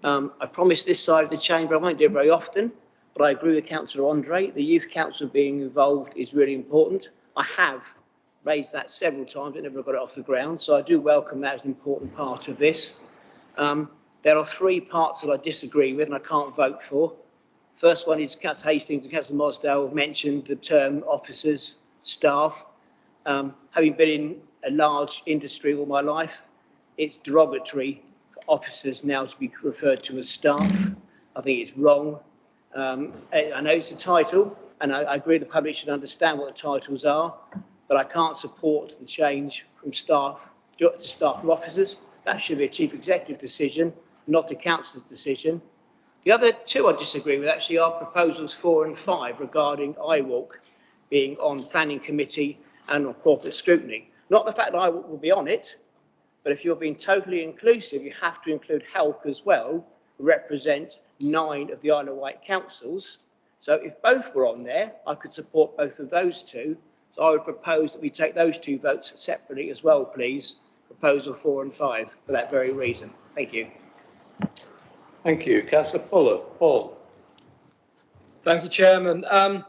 I promise this side of the chamber I won't do it very often, but I agree with Councillor Andre. The Youth Council being involved is really important. I have raised that several times, but never got it off the ground, so I do welcome that as an important part of this. There are 3 parts that I disagree with and I can't vote for. First one is Councillor Hastings and Councillor Mosdale mentioned the term officers, staff. Having been in a large industry all my life, it's derogatory for officers now to be referred to as staff. I think it's wrong. I know it's a title, and I agree the public should understand what the titles are, but I can't support the change from staff to staff from officers. That should be a chief executive decision, not a councillor's decision. The other 2 I disagree with actually are proposals 4 and 5 regarding IWalk being on planning committee and on corporate scrutiny. Not the fact that IWalk will be on it, but if you're being totally inclusive, you have to include HELC as well, who represent 9 of the Isle of Wight councils. So if both were on there, I could support both of those 2. So I would propose that we take those 2 votes separately as well, please. Proposal 4 and 5 for that very reason. Thank you. Thank you. Councillor Fuller. Paul. Thank you, Chairman. I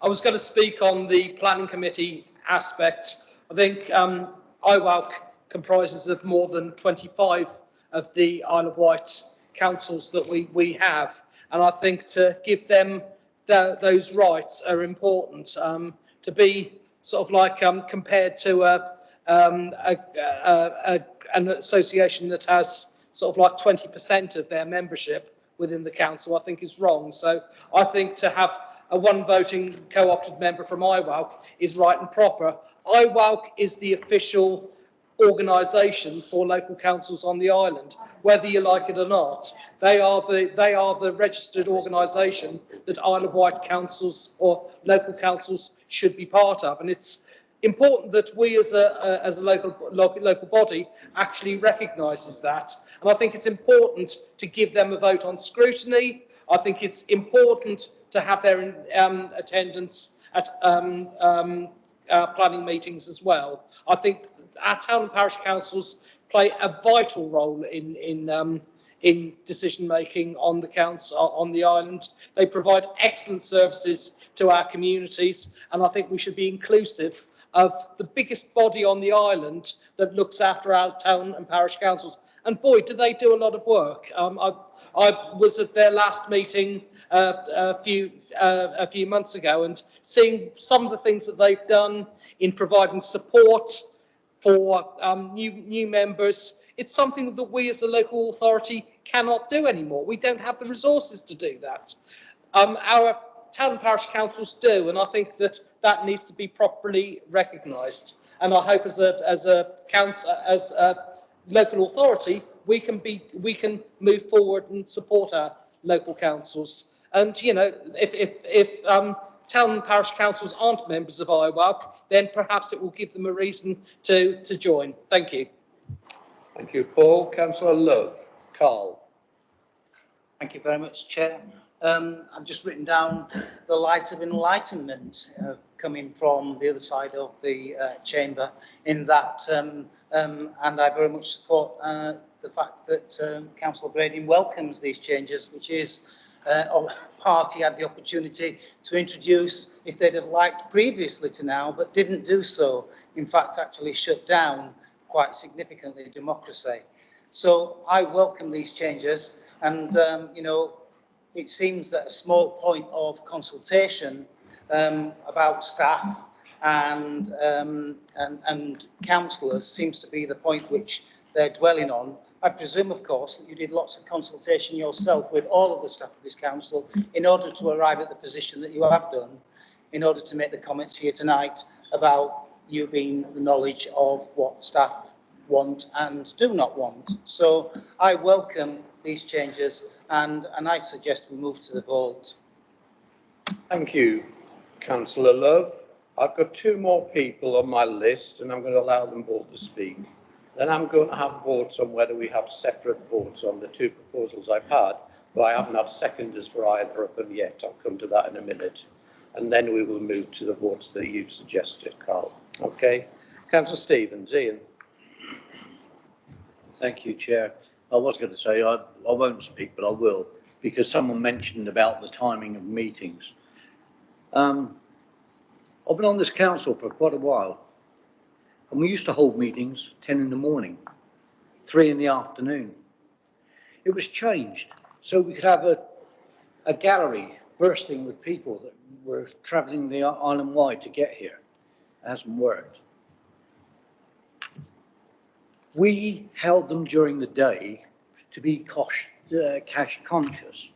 was going to speak on the planning committee aspect. I think IWalk comprises of more than 25 of the Isle of Wight councils that we have, and I think to give them those rights are important. To be sort of like compared to an association that has sort of like 20% of their membership within the council, I think is wrong. So I think to have a one voting co-opted member from IWALC is right and proper. IWALC is the official organisation for local councils on the island, whether you like it or not. They are the registered organisation that Isle of Wight councils or local councils should be part of, and it's important that we as a local body actually recognises that. And I think it's important to give them a vote on scrutiny. I think it's important to have their attendance at planning meetings as well. I think our town and parish councils play a vital role in decision making on the on the island. They provide excellent services to our communities, and I think we should be inclusive of the biggest body on the island that looks after our town and parish councils. And boy, do they do a lot of work. I was at their last meeting a few months ago, and seeing some of the things that they've done in providing support for new members, it's something that we as a local authority cannot do anymore. We don't have the resources to do that. Our town and parish councils do, and I think that that needs to be properly recognised. And I hope as a local authority, we can move forward and support our local councils. And you know, if town and parish councils aren't members of IWALC, then perhaps it will give them a reason to join. Thank you. Thank you, Paul. Councillor Love. Karl. Thank you very much, Chair. I've just written down the light of enlightenment coming from the other side of the chamber in that, and I very much support the fact that Councillor Brading welcomes these changes, which is a party had the opportunity to introduce if they'd have liked previously to now, but didn't do so. In fact, actually shut down quite significantly democracy. So I welcome these changes, and you know, it seems that a small point of consultation about staff and councillors seems to be the point which they're dwelling on. I presume, of course, that you did lots of consultation yourself with all of the staff of this council in order to arrive at the position that you have done, in order to make the comments here tonight about you being the knowledge of what staff want and do not want. So I welcome these changes, and I suggest we move to the vote. Thank you, Councillor Love. I've got two more people on my list, and I'm going to allow them both to speak. Then I'm going to have votes on whether we have separate votes on the two proposals I've had, but I haven't had seconders for either of them yet. I'll come to that in a minute. And then we will move to the votes that you've suggested, Karl. Okay. Councillor Stevens. Ian. Thank you, Chair. I was going to say I won't speak, but I will, because someone mentioned about the timing of meetings. I've been on this council for quite a while, and we used to hold meetings 10 in the morning, 3 in the afternoon. It was changed so we could have a gallery bursting with people that were travelling the island wide to get here. It hasn't worked. We held them during the day to be cash conscious,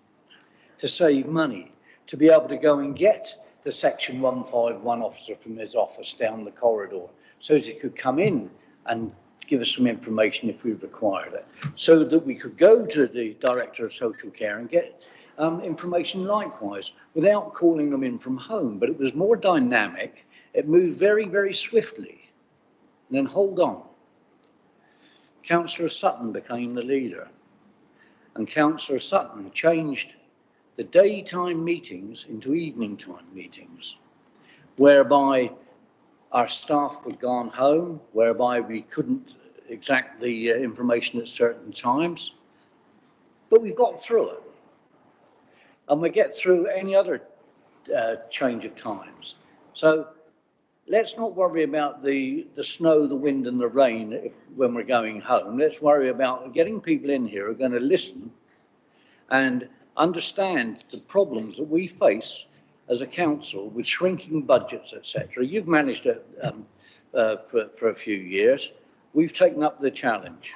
to save money, to be able to go and get the Section 151 officer from his office down the corridor, so as he could come in and give us some information if we required it, so that we could go to the Director of Social Care and get information likewise, without calling them in from home. But it was more dynamic, it moved very, very swiftly. And then hold on. Councillor Sutton became the leader, and Councillor Sutton changed the daytime meetings into evening time meetings, whereby our staff were gone home, whereby we couldn't exact the information at certain times, but we got through it. And we get through any other change of times. So let's not worry about the snow, the wind and the rain when we're going home. Let's worry about getting people in here who are going to listen and understand the problems that we face as a council with shrinking budgets, etc. You've managed it for a few years. We've taken up the challenge.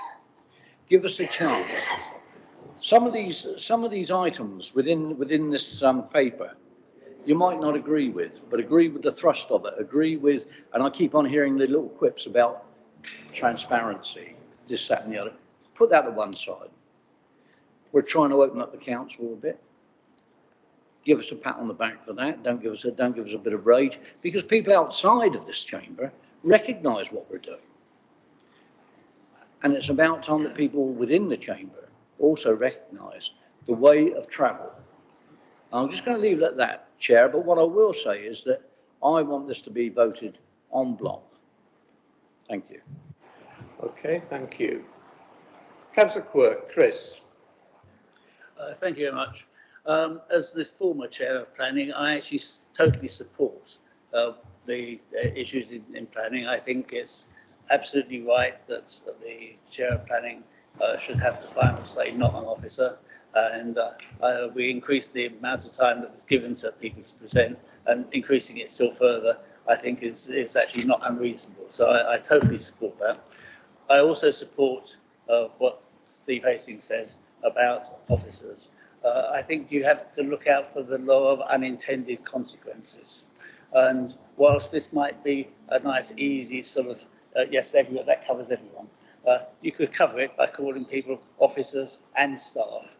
Give us a chance. Some of these items within this paper you might not agree with, but agree with the thrust of it, agree with, and I keep on hearing the little quips about transparency, this, that and the other. Put that to one side. We're trying to open up the council a bit. Give us a pat on the back for that. Don't give us a bit of rage, because people outside of this chamber recognise what we're doing. And it's about time that people within the chamber also recognise the way of travel. I'm just going to leave it at that, Chair, but what I will say is that I want this to be voted en bloc. Thank you. Okay, thank you. Councillor Quirk, Chris. Thank you very much. As the former chair of planning, I actually totally support the issues in planning. I think it's absolutely right that the chair of planning should have the final say, not an officer. And we increased the amount of time that was given to people to present, and increasing it still further, I think is actually not unreasonable. So I totally support that. I also support what Steve Hastings said about officers. I think you have to look out for the law of unintended consequences. And whilst this might be a nice, easy sort of, yes, everyone, that covers everyone, you could cover it by calling people officers and staff,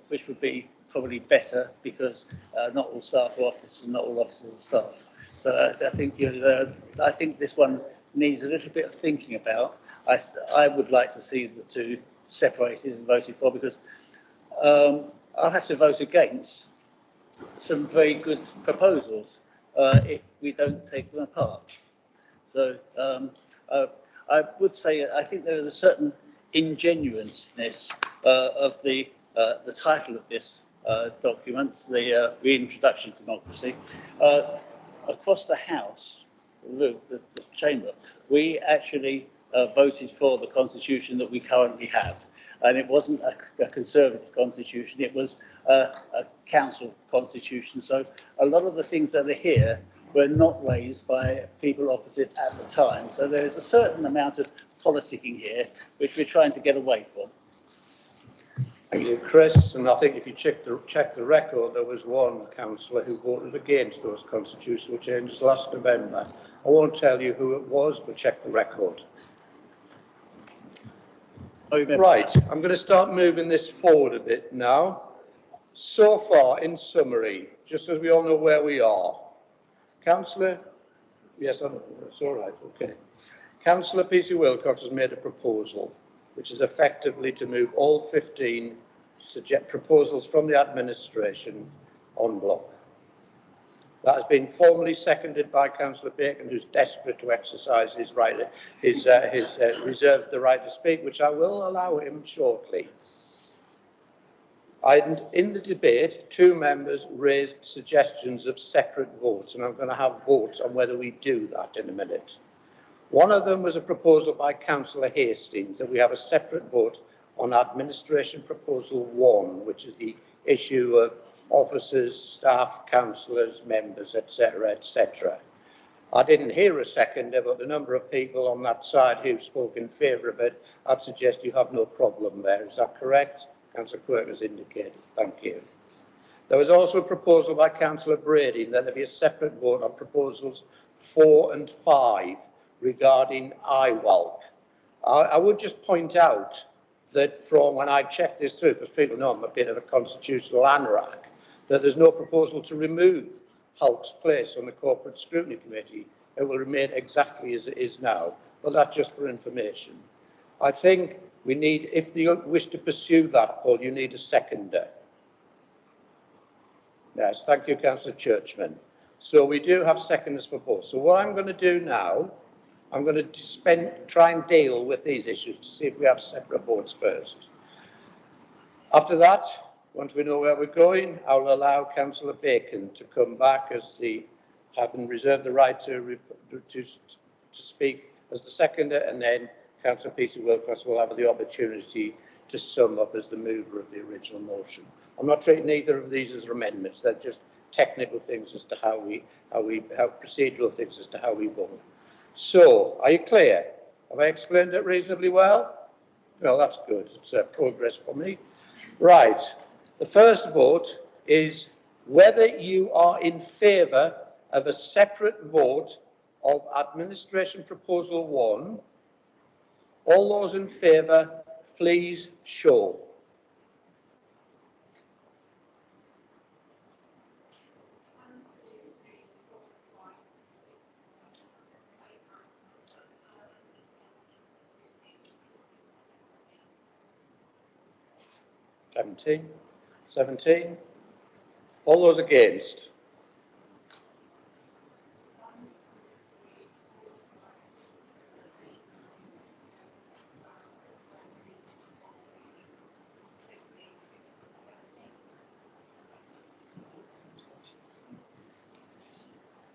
which would be probably better, because not all staff are officers, not all officers are staff. So I think this one needs a little bit of thinking about. I would like to see the two separated and voted for, because I'll have to vote against some very good proposals if we don't take them apart. So I would say I think there is a certain ingenuousness of the title of this document, the reintroduction to democracy. Across the House, the chamber, we actually voted for the constitution that we currently have. And it wasn't a conservative constitution, it was a council constitution. So a lot of the things that are here were not raised by people opposite at the time. So there is a certain amount of politicking here, which we're trying to get away from. Thank you, Chris. And I think if you check the record, there was one councillor who voted against those constitutional changes last November. I won't tell you who it was, but check the record. Right, I'm going to start moving this forward a bit now. So far, in summary, just as we all know where we are. Councillor, yes, it's all right, okay. Councillor P.C. Wilcox has made a proposal, which is effectively to move all 15 proposals from the administration en bloc. That has been formally seconded by Councillor Bacon, who's desperate to exercise his right, reserved the right to speak, which I will allow him shortly. In the debate, two members raised suggestions of separate votes, and I'm going to have votes on whether we do that in a minute. One of them was a proposal by Councillor Hastings that we have a separate vote on administration proposal 1, which is the issue of officers, staff, councillors, members, etc., etc. I didn't hear a seconder, but the number of people on that side who spoke in favour of it, I'd suggest you have no problem there. Is that correct? Councillor Quirk has indicated. Thank you. There was also a proposal by Councillor Brady that there be a separate vote on proposals 4 and 5 regarding IWALC. I would just point out that from when I checked this through, because people know I'm a bit of a constitutional anorak, that there's no proposal to remove Hulk's place on the Corporate Scrutiny Committee. It will remain exactly as it is now, but that's just for information. I think we need, if you wish to pursue that, Paul, you need a seconder. Yes, thank you, Councillor Churchman. So we do have seconders for both. So what I'm going to do now, I'm going to try and deal with these issues to see if we have separate votes first. After that, once we know where we're going, I will allow Councillor Bacon to come back as having reserved the right to speak as the seconder, and then Councillor Peter Wilcox will have the opportunity to sum up as the mover of the original motion. I'm not treating either of these as amendments; they're just technical things as to how procedural things as to how we vote. So, are you clear? Have I explained it reasonably well? Well, that's good. It's progress for me. Right. The first vote is whether you are in favour of a separate vote of Administration Proposal 1. All those in favour, please show. Seventeen. 17. All those against?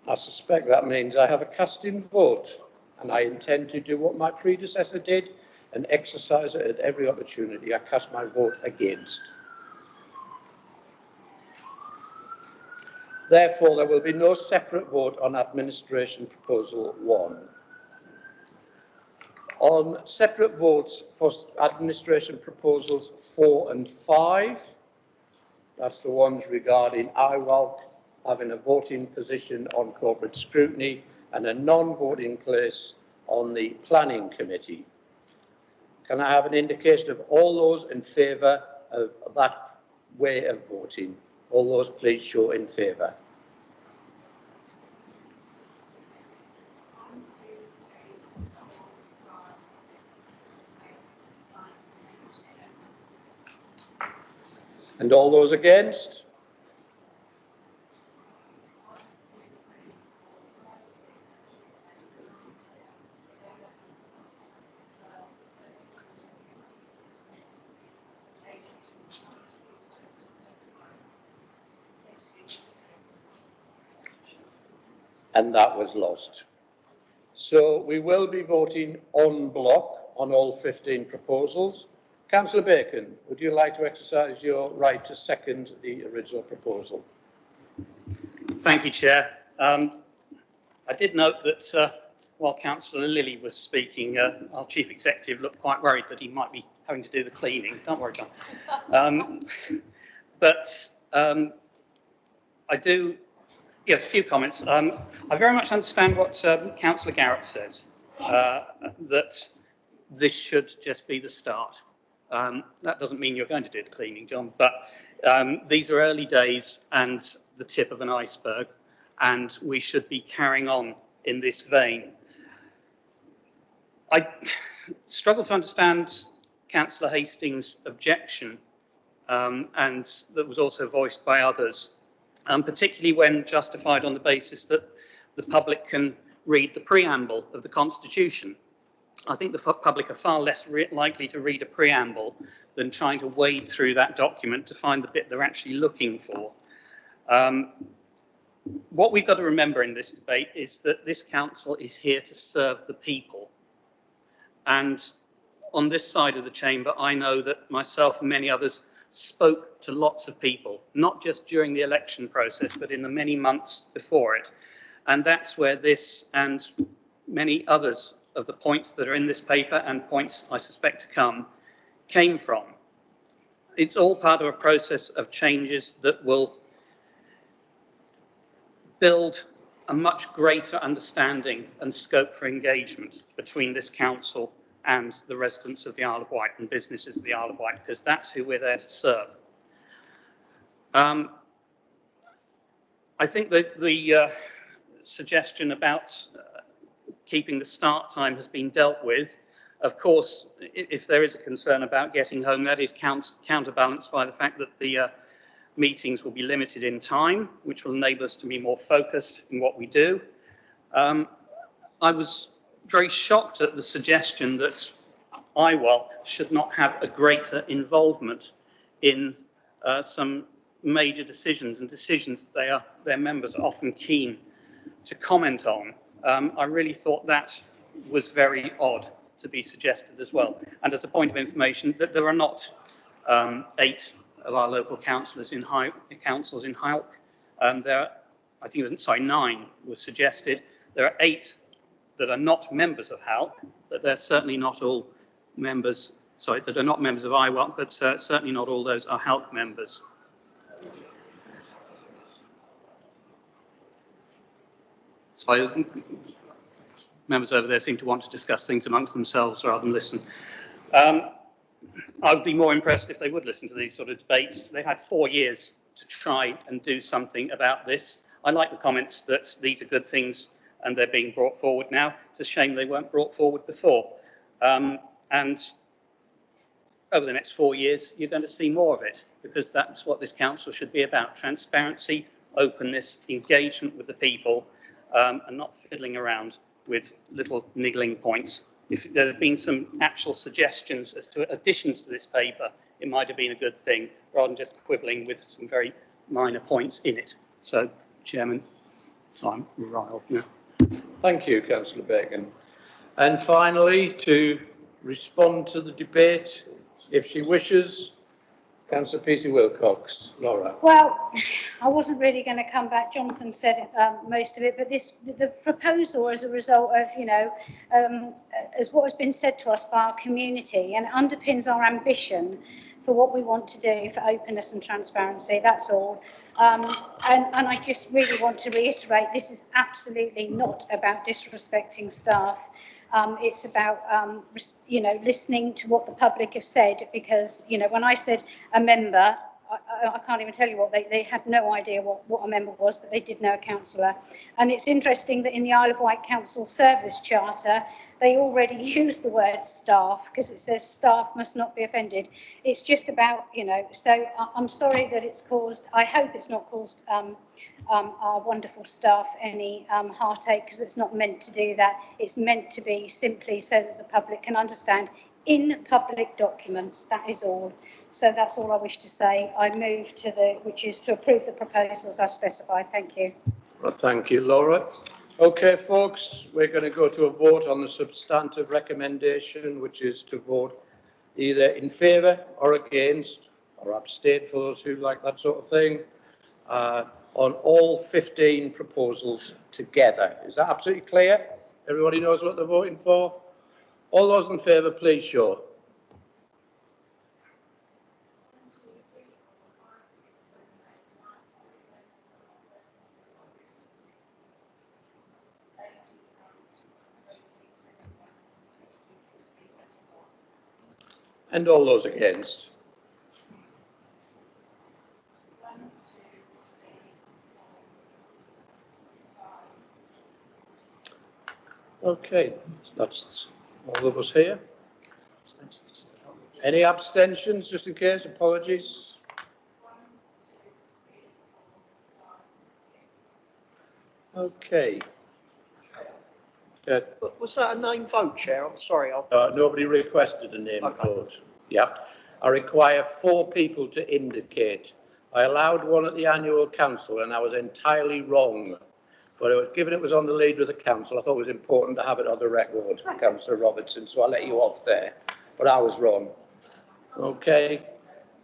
I suspect that means I have a casting vote, and I intend to do what my predecessor did and exercise it at every opportunity. I cast my vote against. Therefore, there will be no separate vote on Administration Proposal 1. On separate votes for Administration Proposals 4 and 5, that's the ones regarding IWALC having a voting position on corporate scrutiny and a non-voting place on the Planning Committee. Can I have an indication of all those in favour of that way of voting? All those please show in favour. And all those against? And that was lost. So we will be voting en bloc on all 15 proposals. Councillor Bacon, would you like to exercise your right to second the original proposal? Thank you, Chair. I did note that while Councillor Lilly was speaking, our Chief Executive looked quite worried that he might be having to do the cleaning. Don't worry, John. I do, yes, a few comments. I very much understand what Councillor Garrett says, that this should just be the start. That doesn't mean you're going to do the cleaning, John, but these are early days and the tip of an iceberg, and we should be carrying on in this vein. I struggle to understand Councillor Hastings' objection, and that was also voiced by others, particularly when justified on the basis that the public can read the preamble of the Constitution. I think the public are far less likely to read a preamble than trying to wade through that document to find the bit they're actually looking for. What we've got to remember in this debate is that this council is here to serve the people. And on this side of the chamber, I know that myself and many others spoke to lots of people, not just during the election process, but in the many months before it. And that's where this and many others of the points that are in this paper and points I suspect to come came from. It's all part of a process of changes that will build a much greater understanding and scope for engagement between this council and the residents of the Isle of Wight and businesses of the Isle of Wight, because that's who we're there to serve. I think that the suggestion about keeping the start time has been dealt with. Of course, if there is a concern about getting home, that is counterbalanced by the fact that the meetings will be limited in time, which will enable us to be more focused in what we do. I was very shocked at the suggestion that IWAL should not have a greater involvement in some major decisions and decisions that their members are often keen to comment on. I really thought that was very odd to be suggested as well. And as a point of information, that there are not 8 of our local councillors in councils in Hylke. There, I think it was, 9 was suggested. There are 8 that are not members of Hylke, but they're certainly not all members, that are not members of IWAC, but certainly not all those are Hylke members. So members over there seem to want to discuss things amongst themselves rather than listen. I would be more impressed if they would listen to these sort of debates. They've had 4 years to try and do something about this. I like the comments that these are good things and they're being brought forward now. It's a shame they weren't brought forward before. And over the next 4 years, you're going to see more of it, because that's what this council should be about: transparency, openness, engagement with the people, and not fiddling around with little niggling points. If there had been some actual suggestions as to additions to this paper, it might have been a good thing, rather than just quibbling with some very minor points in it. So, Chairman, I'm riled now. Thank you, Councillor Bacon. And finally, to respond to the debate, if she wishes, Councillor Peter Wilcox. Laura. Well, I wasn't really going to come back. Jonathan said most of it, but the proposal as a result of, as what has been said to us by our community, and it underpins our ambition for what we want to do for openness and transparency, that's all. And I just really want to reiterate, this is absolutely not about disrespecting staff. It's about, listening to what the public have said, because, when I said a member, I can't even tell you what they had no idea what a member was, but they did know a councillor. And it's interesting that in the Isle of Wight Council Service Charter, they already use the word staff, because it says staff must not be offended. It's just about, so I'm sorry that it's caused, I hope it's not caused our wonderful staff any heartache, because it's not meant to do that. It's meant to be simply so that the public can understand in public documents, that is all. So that's all I wish to say. I move to which is to approve the proposals as specified. Thank you. Well, thank you, Laura. Okay, folks, we're going to go to a vote on the substantive recommendation, which is to vote either in favour or against, or abstain for those who like that sort of thing, on all 15 proposals together. Is that absolutely clear? Everybody knows what they're voting for? All those in favour, please show. And all those against. Okay, that's all of us here. Any abstentions, just in case? Apologies. Okay. Good. Was that a name vote, Chair? I'm sorry. Nobody requested a name vote. Yeah. I require 4 people to indicate. I allowed one at the annual council and I was entirely wrong. But given it was on the lead with the council, I thought it was important to have it on the record, Councillor Robertson, so I'll let you off there. But I was wrong. Okay.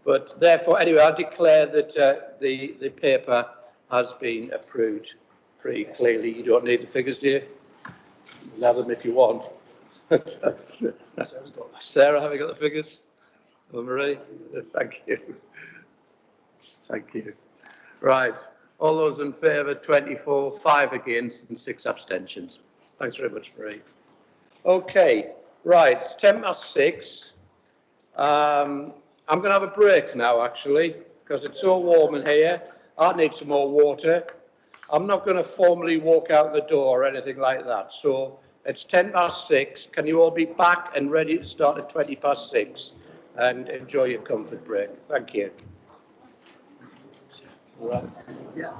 But therefore, anyway, I declare that the paper has been approved pretty clearly. You don't need the figures, do you? You can have them if you want. Sarah, have you got the figures? Oh, Marie? Thank you. Thank you. Right. All those in favour, 24, 5 against and 6 abstentions. Thanks very much, Marie. Okay. Right. It's 6:10. I'm going to have a break now, actually, because it's so warm in here. I need some more water. I'm not going to formally walk out the door or anything like that. So it's 6:10. Can you all be back and ready to start at 6:20? And enjoy your comfort break. Thank you. All right. Yeah.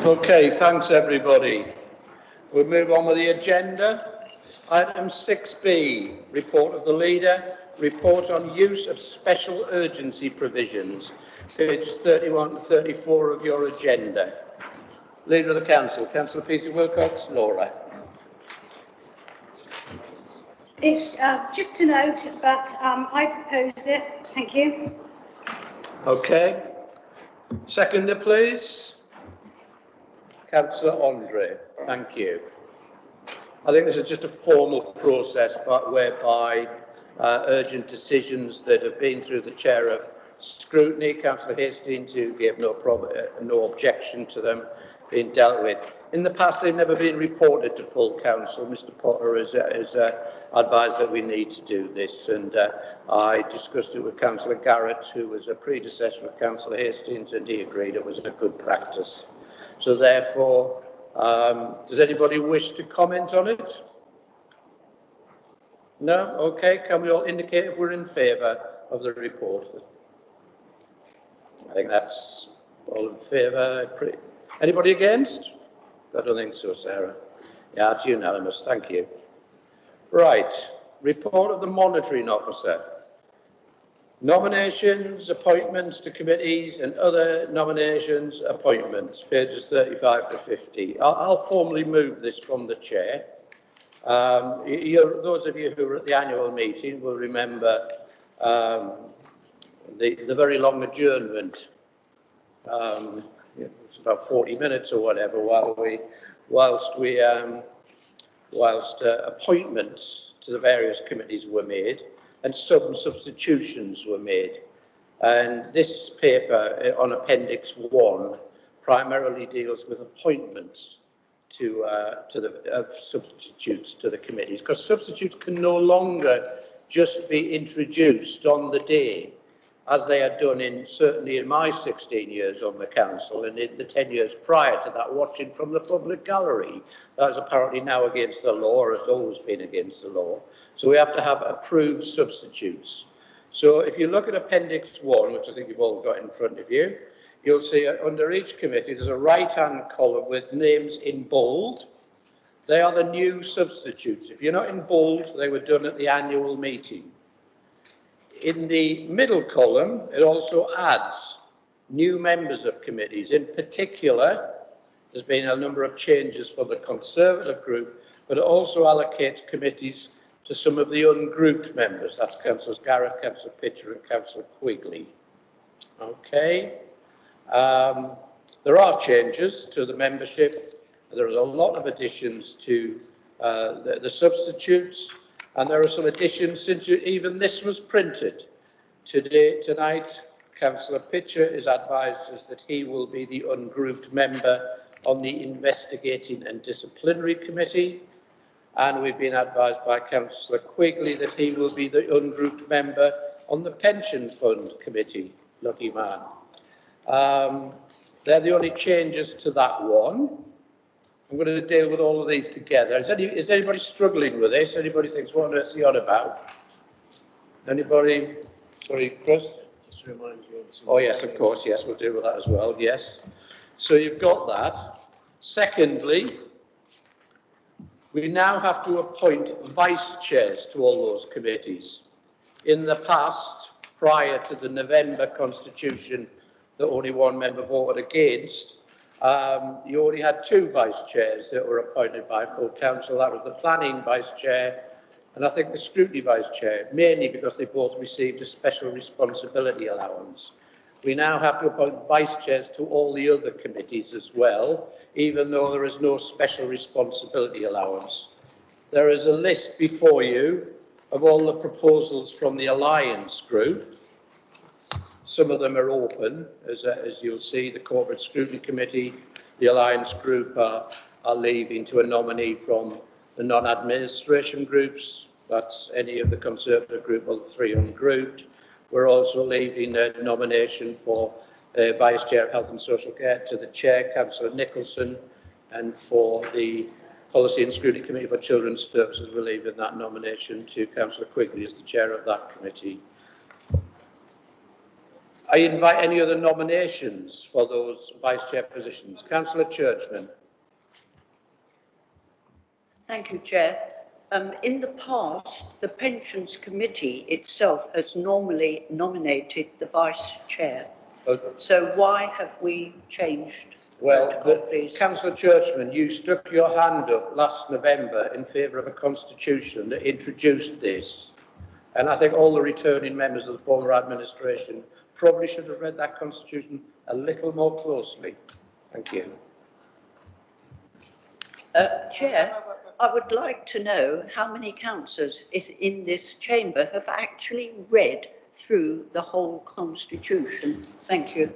Okay, thanks everybody. We'll move on with the agenda. Item 6B, report of the leader, report on use of special urgency provisions, page 31 to 34 of your agenda. Leader of the Council, Councillor Peter Wilcox, Laura. It's just a note, but I propose it. Thank you. Okay. Seconder, please. Councillor Andre, thank you. I think this is just a formal process, but whereby urgent decisions that have been through the chair of scrutiny, Councillor Hastings, who gave no objection to them being dealt with. In the past, they've never been reported to full council. Mr. Potter has advised that we need to do this, and I discussed it with Councillor Garrett, who was a predecessor of Councillor Hastings, and he agreed it was a good practice. So therefore, does anybody wish to comment on it? No? Okay. Can we all indicate if we're in favour of the report? I think that's all in favour. Anybody against? I don't think so, Sarah. Yeah, it's unanimous. Thank you. Right. Report of the monitoring officer. Nominations, appointments to committees and other nominations, appointments, pages 35 to 50. I'll formally move this from the chair. Those of you who were at the annual meeting will remember the very long adjournment. It's about 40 minutes or whatever whilst appointments to the various committees were made and some substitutions were made. And this paper on Appendix 1 primarily deals with appointments of substitutes to the committees, because substitutes can no longer just be introduced on the day, as they had done certainly in my 16 years on the council and in the 10 years prior to that, watching from the public gallery. That is apparently now against the law, or has always been against the law. So we have to have approved substitutes. So if you look at Appendix 1, which I think you've all got in front of you, you'll see under each committee there's a right-hand column with names in bold. They are the new substitutes. If you're not in bold, they were done at the annual meeting. In the middle column, it also adds new members of committees. In particular, there's been a number of changes for the Conservative group, but it also allocates committees to some of the ungrouped members. That's Councillors Garrett, Councillor Pitcher and Councillor Quigley. Okay. There are changes to the membership. There are a lot of additions to the substitutes. And there are some additions since even this was printed. Tonight, Councillor Pitcher is advised us that he will be the ungrouped member on the Investigating and Disciplinary Committee. And we've been advised by Councillor Quigley that he will be the ungrouped member on the Pension Fund Committee. Lucky man. They're the only changes to that one. I'm going to deal with all of these together. Is anybody struggling with this? Anybody thinks, what is he on about? Anybody? Sorry, Chris? Just to remind you. Oh, yes, of course. Yes, we'll deal with that as well. Yes. So you've got that. Secondly, we now have to appoint vice chairs to all those committees. In the past, prior to the November constitution that only one member voted against, you only had two vice chairs that were appointed by full council. That was the planning vice chair and I think the scrutiny vice chair, mainly because they both received a special responsibility allowance. We now have to appoint vice chairs to all the other committees as well, even though there is no special responsibility allowance. There is a list before you of all the proposals from the Alliance Group. Some of them are open, as you'll see. The Corporate Scrutiny Committee, the Alliance Group are leaving to a nominee from the non-administration groups. That's any of the Conservative group or the three ungrouped. We're also leaving a nomination for Vice Chair of Health and Social Care to the Chair, Councillor Nicholson, and for the Policy and Scrutiny Committee for Children's Services, we're leaving that nomination to Councillor Quigley as the Chair of that committee. I invite any other nominations for those vice chair positions. Councillor Churchman. Thank you, Chair. In the past, the Pensions Committee itself has normally nominated the Vice Chair. So why have we changed? Well, Councillor Churchman, you stuck your hand up last November in favour of a constitution that introduced this. And I think all the returning members of the former administration probably should have read that constitution a little more closely. Thank you. Chair, I would like to know how many councillors in this chamber have actually read through the whole constitution. Thank you.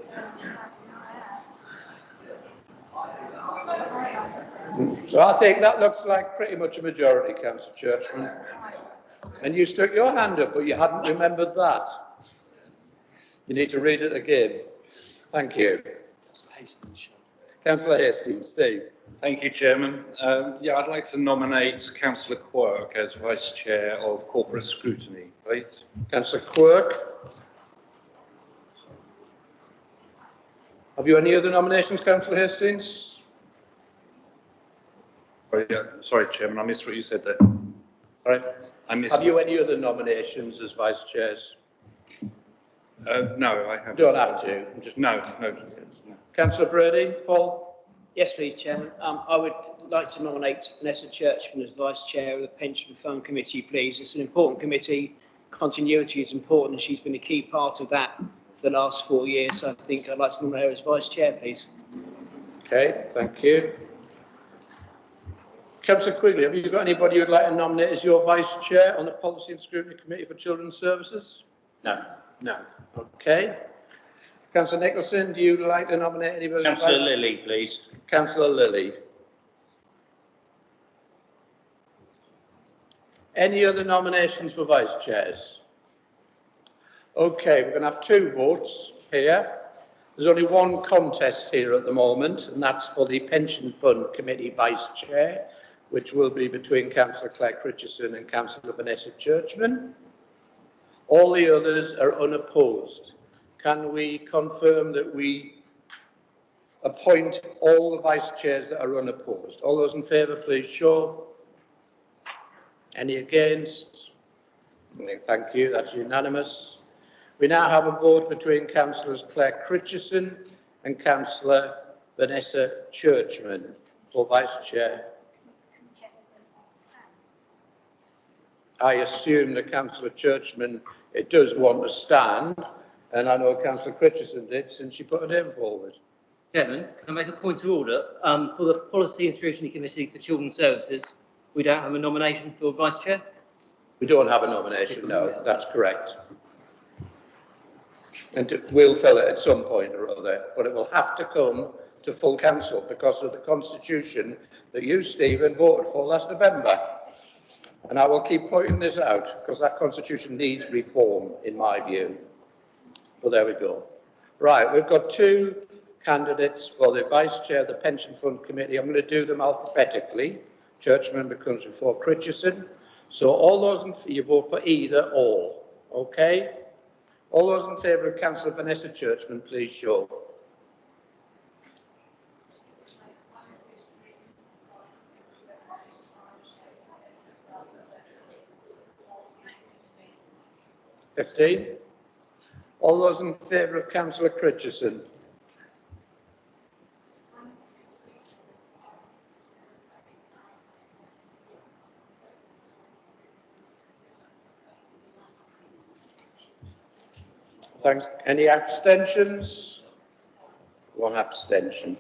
So I think that looks like pretty much a majority, Councillor Churchman. And you stuck your hand up, but you hadn't remembered that. You need to read it again. Thank you. Councillor Hastings, Steve. Thank you, Chairman. Yeah, I'd like to nominate Councillor Quirk as Vice Chair of Corporate Scrutiny, please. Councillor Quirk. Have you any other nominations, Councillor Hastings? Sorry, Chairman, I missed what you said there. All right. Have you any other nominations as Vice Chairs? No, I haven't. You don't have to. Just no. Councillor Brady, Paul? Yes, please, Chairman. I would like to nominate Vanessa Churchman as Vice Chair of the Pension Fund Committee, please. It's an important committee. Continuity is important, and she's been a key part of that for the last 4 years. So I think I'd like to nominate her as Vice Chair, please. Okay, thank you. Councillor Quigley, have you got anybody you'd like to nominate as your Vice Chair on the Policy and Scrutiny Committee for Children's Services? No. Okay. Councillor Nicholson, do you like to nominate anybody? Councillor Lilly, please. Councillor Lilly. Any other nominations for Vice Chairs? Okay, we're going to have 2 votes here. There's only one contest here at the moment, and that's for the Pension Fund Committee Vice Chair, which will be between Councillor Claire Critchison and Councillor Vanessa Churchman. All the others are unopposed. Can we confirm that we appoint all the Vice Chairs that are unopposed? All those in favour, please show. Any against? Thank you, that's unanimous. We now have a vote between Councillors Claire Critchison and Councillor Vanessa Churchman for Vice Chair. I assume that Councillor Churchman does want to stand, and I know Councillor Critchison did since she put her name forward. Chairman, can I make a point of order? For the Policy and Scrutiny Committee for Children's Services, we don't have a nomination for Vice Chair? We don't have a nomination, no, that's correct. And we'll fill it at some point or other, but it will have to come to full council because of the constitution that you, Stephen, voted for last November. And I will keep pointing this out because that constitution needs reform, in my view. But there we go. Right, we've got 2 candidates for the Vice Chair of the Pension Fund Committee. I'm going to do them alphabetically. Churchman becomes before Critchison. So all those you vote for either or, okay? All those in favour of Councillor Vanessa Churchman, please show. (15). All those in favour of Councillor Critchison? Thanks. Any abstentions? 1 abstention.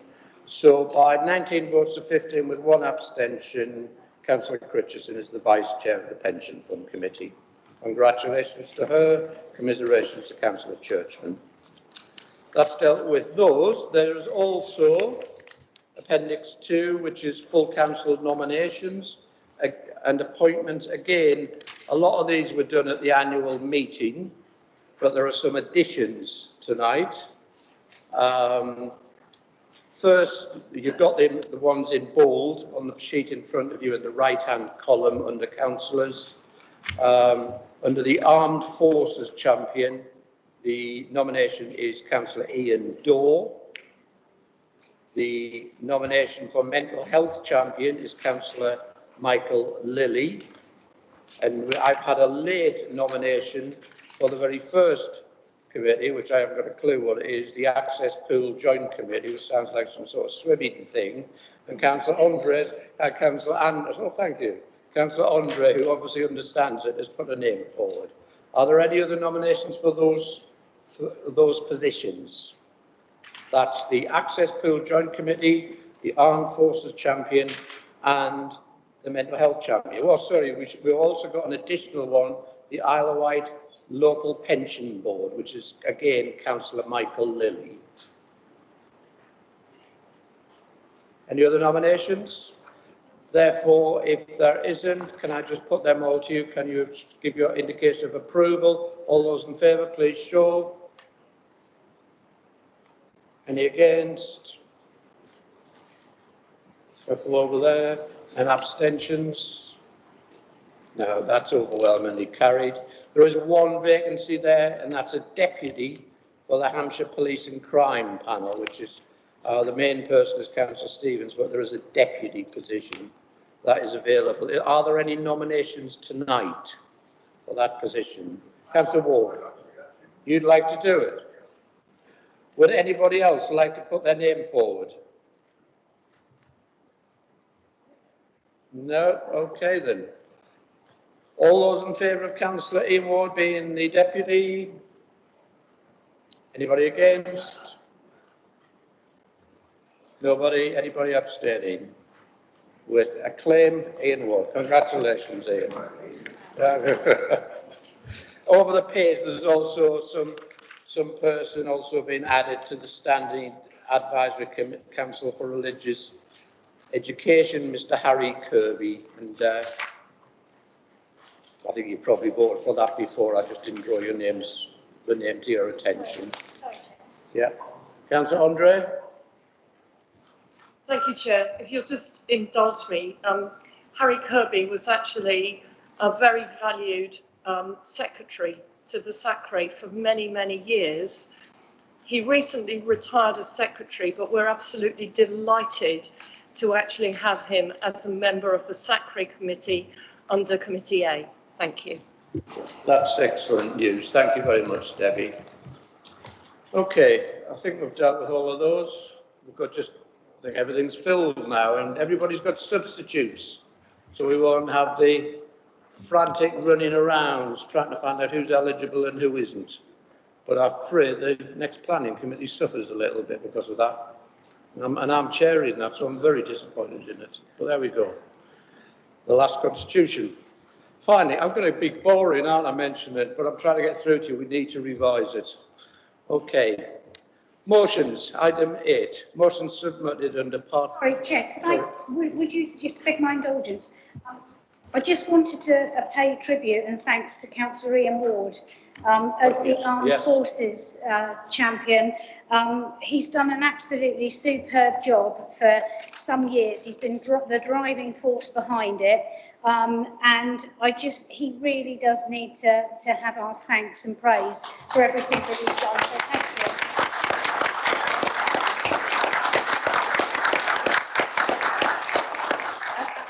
So by 19 votes to 15 with 1 abstention, Councillor Critchison is the Vice Chair of the Pension Fund Committee. Congratulations to her. Commiserations to Councillor Churchman. That's dealt with those. There is also Appendix 2, which is full council nominations and appointments. Again, a lot of these were done at the annual meeting, but there are some additions tonight. First, you've got the ones in bold on the sheet in front of you in the right-hand column under councillors. Under the Armed Forces Champion, The nomination is Councillor Ian Daw. The nomination for Mental Health Champion is Councillor Michael Lilly. And I've had a late nomination for the very first committee, which I haven't got a clue what it is, the Access Pool Joint Committee, which sounds like some sort of swimming thing. And Councillor Andre, thank you. Councillor Andre, who obviously understands it, has put a name forward. Are there any other nominations for those positions? That's the Access Pool Joint Committee, the Armed Forces Champion, and the Mental Health Champion. Oh, sorry, we've also got an additional one, the Isle of Wight Local Pension Board, which is, again, Councillor Michael Lilly. Any other nominations? Therefore, if there isn't, can I just put them all to you? Can you give your indication of approval? All those in favour, please show. Any against? Circle over there. And abstentions? No, that's overwhelmingly carried. There is one vacancy there, and that's a deputy for the Hampshire Police and Crime Panel, which is the main person is Councillor Stevens, but there is a deputy position that is available. Are there any nominations tonight for that position? Councillor Ward, you'd like to do it? Would anybody else like to put their name forward? No? Okay then. All those in favour of Councillor Ian Ward being the deputy? Anybody against? Nobody? Anybody abstaining? With acclaim, Ian Ward. Congratulations, Ian. Over the page, there's also some person also being added to the Standing Advisory Council for Religious Education, Mr. Harry Kirby, and I think you probably voted for that before. I just didn't draw the name to your attention. Yeah. Councillor Andre? Thank you, Chair. If you'll just indulge me, Harry Kirby was actually a very valued secretary to the SACRE for many, many years. He recently retired as secretary, but we're absolutely delighted to actually have him as a member of the SACRE committee under Committee A. Thank you. That's excellent news. Thank you very much, Debbie. Okay, I think we've dealt with all of those. We've got I think everything's filled now, and everybody's got substitutes. So we won't have the frantic running around trying to find out who's eligible and who isn't. But I'm afraid the next planning committee suffers a little bit because of that. And I'm chairing that, so I'm very disappointed in it. But there we go. The last constitution. Finally, I've got a big boring, aren't I, mentioning it, but I'm trying to get through to you. We need to revise it. Okay. Motions, item 8. Motion submitted under part... Sorry, Chair, would you just beg my indulgence? I just wanted to pay tribute and thanks to Councillor Ian Ward as the Armed Forces champion. He's done an absolutely superb job for some years. He's been the driving force behind it. And he really does need to have our thanks and praise for everything that he's done. So thank you.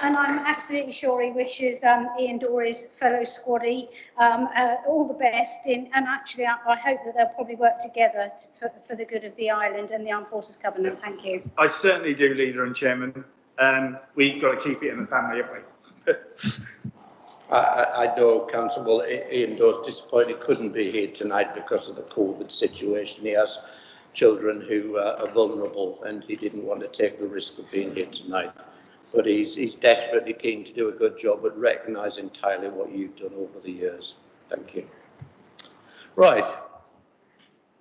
And I'm absolutely sure he wishes Ian Dory's fellow squaddy all the best. And actually, I hope that they'll probably work together for the good of the island and the Armed Forces Covenant. Thank you. I certainly do, Leader and Chairman. We've got to keep it in the family, haven't we? I know Councillor Ian Dory's disappointed he couldn't be here tonight because of the COVID situation. He has children who are vulnerable, and he didn't want to take the risk of being here tonight. But he's desperately keen to do a good job, but recognise entirely what you've done over the years. Thank you. Right.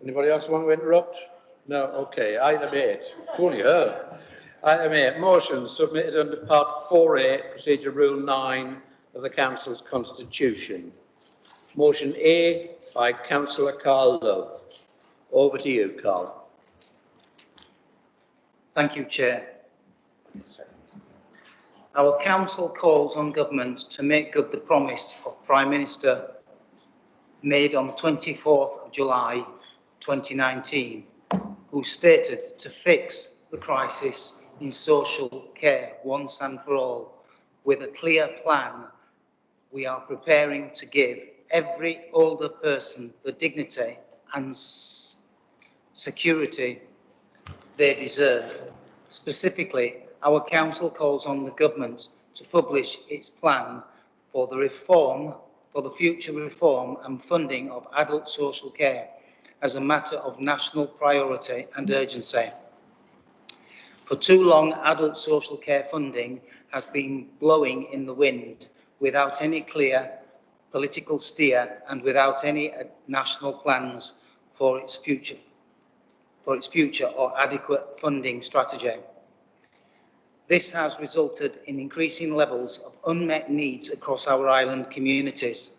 Anybody else want to interrupt? No? Okay. Item 8. Only her. Item 8. Motion submitted under Part 4A, Procedure Rule 9 of the Council's Constitution. Motion A by Councillor Karl Love. Over to you, Karl. Thank you, Chair. Our Council calls on Government to make good the promise of Prime Minister made on the 24th of July 2019, who stated to fix the crisis in social care once and for all with a clear plan. We are preparing to give every older person the dignity and security they deserve. Specifically, our council calls on the government to publish its plan for the future reform and funding of adult social care as a matter of national priority and urgency. For too long, adult social care funding has been blowing in the wind without any clear political steer and without any national plans for its future or adequate funding strategy. This has resulted in increasing levels of unmet needs across our island communities,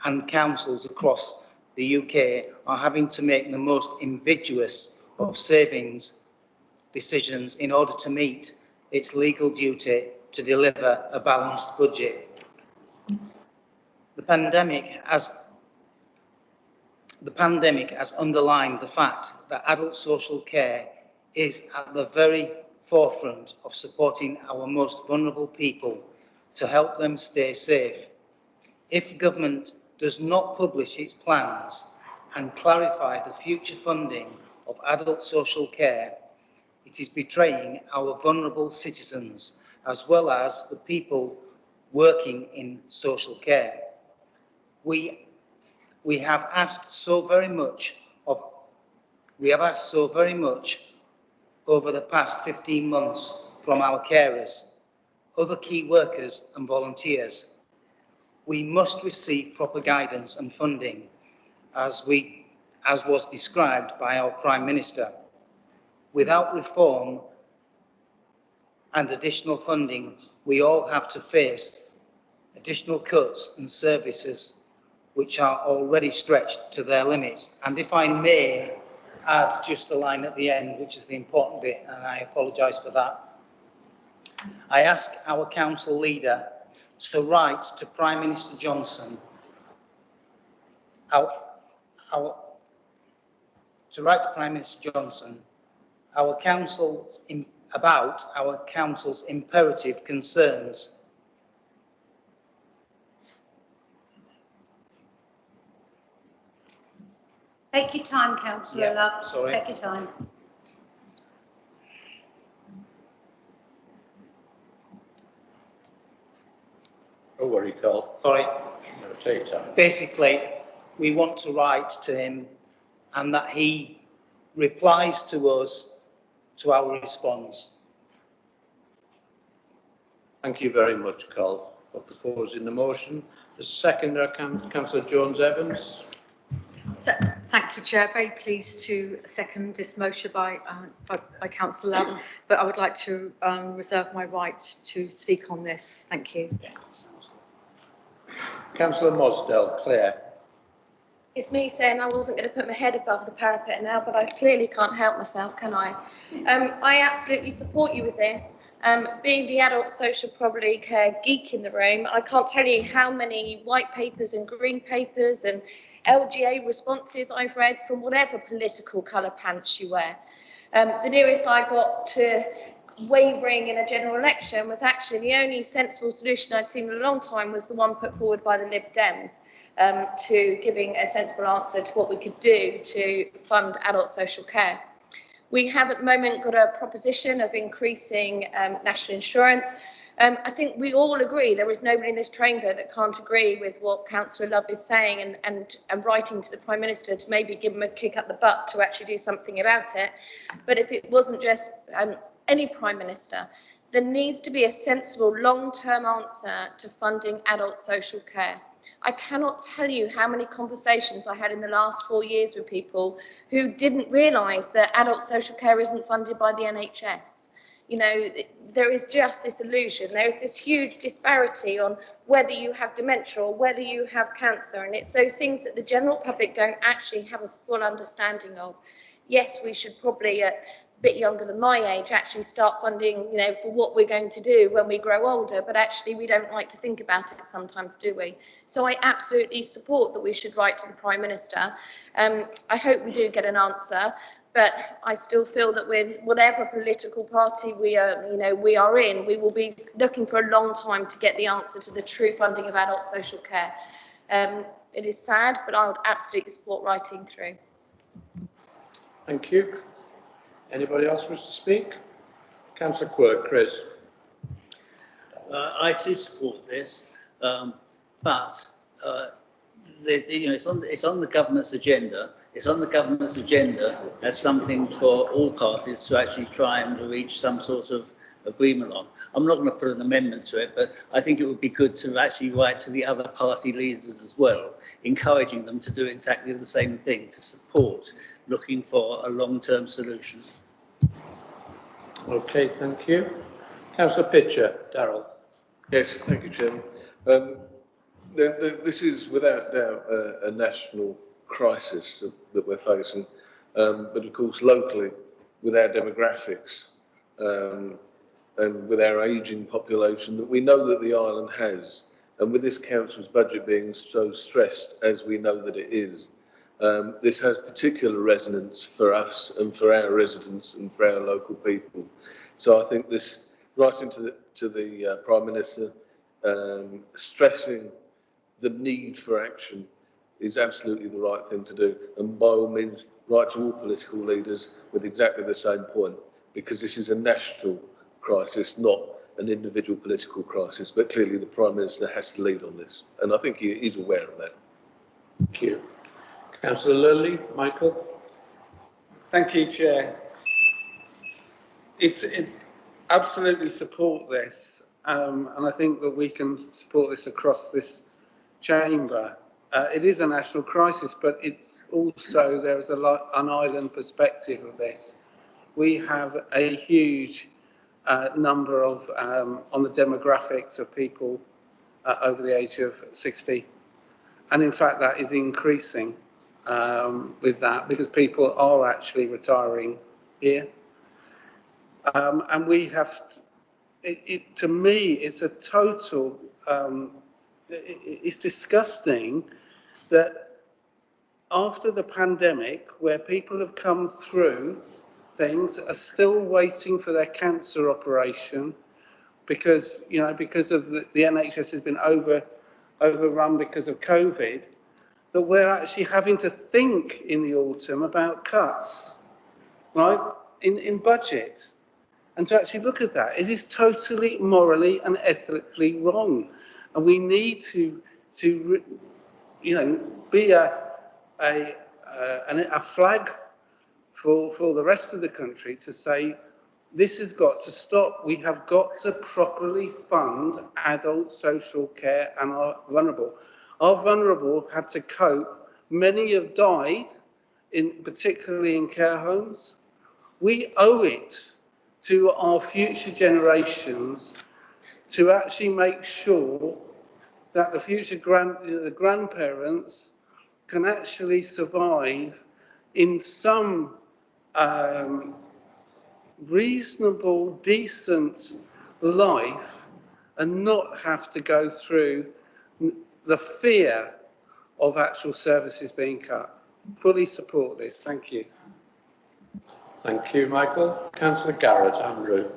and councils across the UK are having to make the most invidious of savings decisions in order to meet its legal duty to deliver a balanced budget. The pandemic has underlined the fact that adult social care is at the very forefront of supporting our most vulnerable people to help them stay safe. If government does not publish its plans and clarify the future funding of adult social care, it is betraying our vulnerable citizens as well as the people working in social care. We have asked so very much over the past 15 months from our carers, other key workers and volunteers. We must receive proper guidance and funding as was described by our Prime Minister. Without reform and additional funding, we all have to face additional cuts and services which are already stretched to their limits. And if I may add just a line at the end, which is the important bit, and I apologise for that. I ask our council leader to write to Prime Minister Johnson, about our council's imperative concerns. Take your time, Councillor Love. Sorry. Take your time. Don't worry, Karl. Sorry. No, take your time. Basically, we want to write to him and that he replies to us, to our response. Thank you very much, Karl, for proposing the motion. The seconder, Councillor Jones-Evans. Thank you, Chair. Very pleased to second this motion by Councillor Love, but I would like to reserve my right to speak on this. Thank you. Councillor Mosdell, Claire. It's me saying I wasn't going to put my head above the parapet now, but I clearly can't help myself, can I? I absolutely support you with this. Being the adult social probably care geek in the room, I can't tell you how many white papers and green papers and LGA responses I've read from whatever political colour pants you wear. The nearest I got to wavering in a general election was actually the only sensible solution I'd seen in a long time was the one put forward by the Lib Dems to giving a sensible answer to what we could do to fund adult social care. We have at the moment got a proposition of increasing national insurance. I think we all agree, there is nobody in this chamber that can't agree with what Councillor Love is saying and writing to the Prime Minister to maybe give him a kick up the butt to actually do something about it. But if it wasn't just any Prime Minister, there needs to be a sensible long-term answer to funding adult social care. I cannot tell you how many conversations I had in the last 4 years with people who didn't realise that adult social care isn't funded by the NHS. You know, there is just this illusion. There is this huge disparity on whether you have dementia or whether you have cancer. And it's those things that the general public don't actually have a full understanding of. Yes, we should probably bit younger than my age actually start funding, you know, for what we're going to do when we grow older, but actually we don't like to think about it sometimes, do we? So I absolutely support that we should write to the Prime Minister. I hope we do get an answer, but I still feel that with whatever political party we are, you know, we are in, we will be looking for a long time to get the answer to the true funding of adult social care. It is sad, but I would absolutely support writing through. Thank you. Anybody else wish to speak? Councillor Quirk, Chris. I too support this, but you know, it's on the government's agenda. It's on the government's agenda as something for all parties to actually try and reach some sort of agreement on. I'm not going to put an amendment to it, but I think it would be good to actually write to the other party leaders as well, encouraging them to do exactly the same thing, to support looking for a long-term solution. Okay, thank you. Councillor Pitcher, Darrell. Yes, thank you, Chairman. This is without doubt a national crisis that we're facing, but of course locally, with our demographics and with our ageing population that we know that the island has, and with this council's budget being so stressed as we know that it is, this has particular resonance for us and for our residents and for our local people. So I think this, writing to the Prime Minister, stressing the need for action is absolutely the right thing to do. And by all means, write to all political leaders with exactly the same point, because this is a national crisis, not an individual political crisis. But clearly the Prime Minister has to lead on this. And I think he is aware of that. Thank you. Councillor Lilly, Michael. Thank you, Chair. Absolutely support this, and I think that we can support this across this chamber. It is a national crisis, but it's also, there's an island perspective of this. We have a huge number of, on the demographics of people over the age of 60. And in fact, that is increasing with that, because people are actually retiring here. And we have, to me, it's a total, it's disgusting that after the pandemic, where people have come through things, are still waiting for their cancer operation because, you know, because of the NHS has been overrun because of COVID, that we're actually having to think in the autumn about cuts, right, in budget. And to actually look at that, it is totally morally and ethically wrong. And we need to you know, be a flag for the rest of the country to say, this has got to stop. We have got to properly fund adult social care and our vulnerable. Our vulnerable had to cope. Many have died, particularly in care homes. We owe it to our future generations to actually make sure that the future grandparents can actually survive in some reasonable, decent life and not have to go through the fear of actual services being cut. Fully support this. Thank you. Thank you, Michael. Councillor Garrett, Andrew.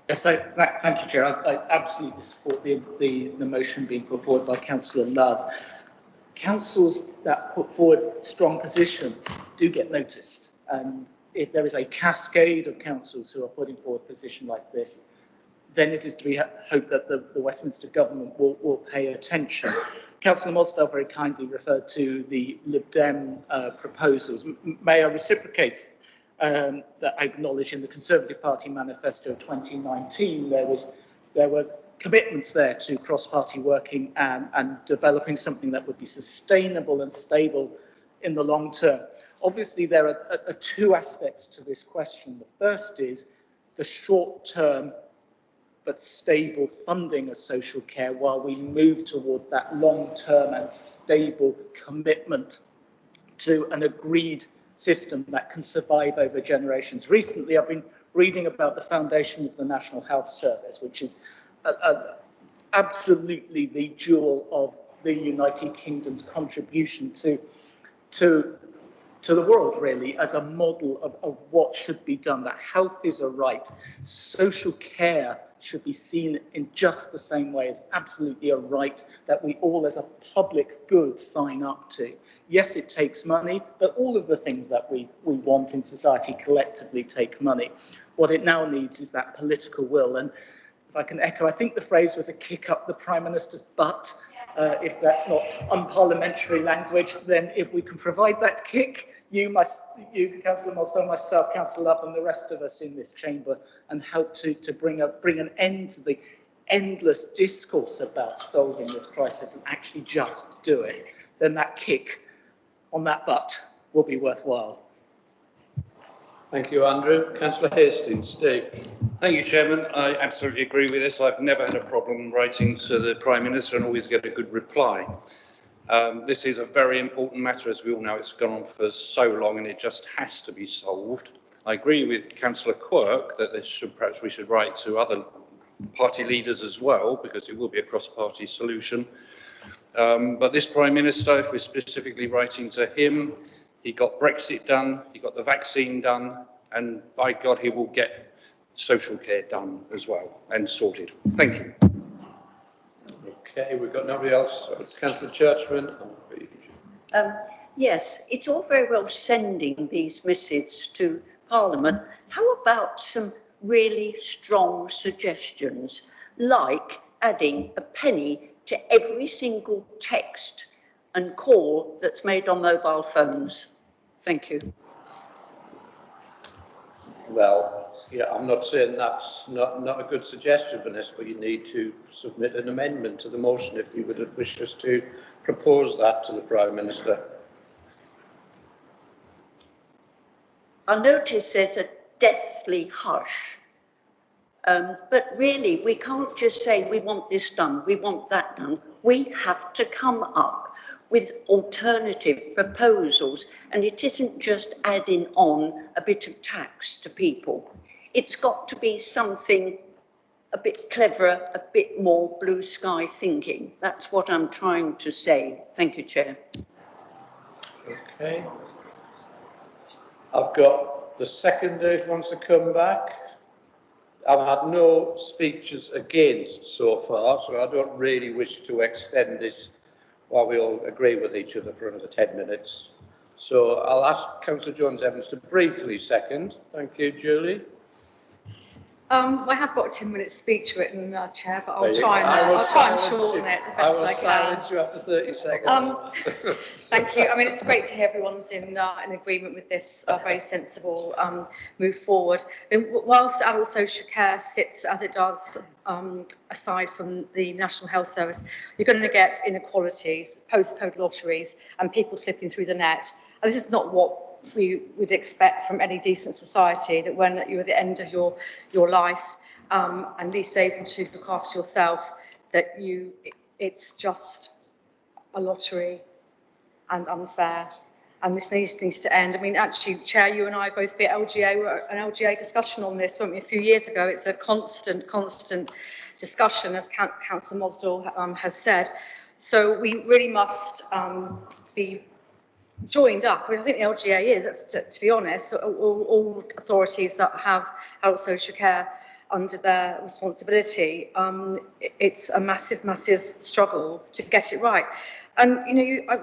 Yes, thank you, Chair. I absolutely support the motion being put forward by Councillor Love. Councils that put forward strong positions do get noticed. And if there is a cascade of councils who are putting forward a position like this, then it is to be hoped that the Westminster government will pay attention. Councillor Mosdale very kindly referred to the Lib Dem proposals. May I reciprocate that I acknowledge in the Conservative Party manifesto of 2019 there were commitments there to cross-party working and developing something that would be sustainable and stable in the long term. Obviously, there are two aspects to this question. The first is the short-term but stable funding of social care while we move towards that long-term and stable commitment to an agreed system that can survive over generations. Recently, I've been reading about the foundation of the National Health Service, which is absolutely the jewel of the United Kingdom's contribution to the world, really, as a model of what should be done, that health is a right. Social care should be seen in just the same way as absolutely a right that we all as a public good sign up to. Yes, it takes money, but all of the things that we want in society collectively take money. What it now needs is that political will. And if I can echo, I think the phrase was a kick up the Prime Minister's butt. If that's not unparliamentary language, then if we can provide that kick, you, Councillor Milestone, myself, Councillor Love, and the rest of us in this chamber, and help to bring an end to the endless discourse about solving this crisis and actually just do it, then that kick on that butt will be worthwhile. Thank you, Andrew. Councillor Hastings, Steve. Thank you, Chairman. I absolutely agree with this. I've never had a problem writing to the Prime Minister and always get a good reply. This is a very important matter, as we all know. It's gone on for so long and it just has to be solved. I agree with Councillor Quirk that perhaps we should write to other party leaders as well, because it will be a cross-party solution. But this Prime Minister, if we're specifically writing to him, he got Brexit done, he got the vaccine done, and by God, he will get social care done as well and sorted. Thank you. Okay, we've got nobody else. Councillor Churchman. Yes, it's all very well sending these missives to Parliament. How about some really strong suggestions, like adding a penny to every single text and call that's made on mobile phones? Thank you. Well, yeah, I'm not saying that's not a good suggestion, Vanessa, but you need to submit an amendment to the motion if you would wish us to propose that to the Prime Minister. I notice there's a deathly hush, but really we can't just say we want this done, we want that done. We have to come up with alternative proposals, and it isn't just adding on a bit of tax to people. It's got to be something a bit cleverer, a bit more blue sky thinking. That's what I'm trying to say. Thank you, Chair. Okay. I've got the seconder who wants to come back. I've had no speeches against so far, so I don't really wish to extend this while we all agree with each other for another 10 minutes. So I'll ask Councillor Jones-Evans to briefly second. Thank you, Julie. I have got a 10-minute speech written, Chair, but I'll try and shorten it the best I can. I will silence you after 30 seconds. Thank you. I mean, it's great to hear everyone's in agreement with this very sensible move forward. I mean, whilst adult social care sits as it does aside from the National Health Service, you're going to get inequalities, postcode lotteries, and people slipping through the net. And this is not what we would expect from any decent society, that when you're at the end of your life and least able to look after yourself, that it's just a lottery and unfair. And this needs to end. I mean, actually, Chair, you and I both be at LGA, we were an LGA discussion on this, weren't we, a few years ago. It's a constant discussion, as Councillor Mosdell has said. So we really must be joined up. I mean, I think the LGA is, to be honest, all authorities that have adult social care under their responsibility. It's a massive struggle to get it right. And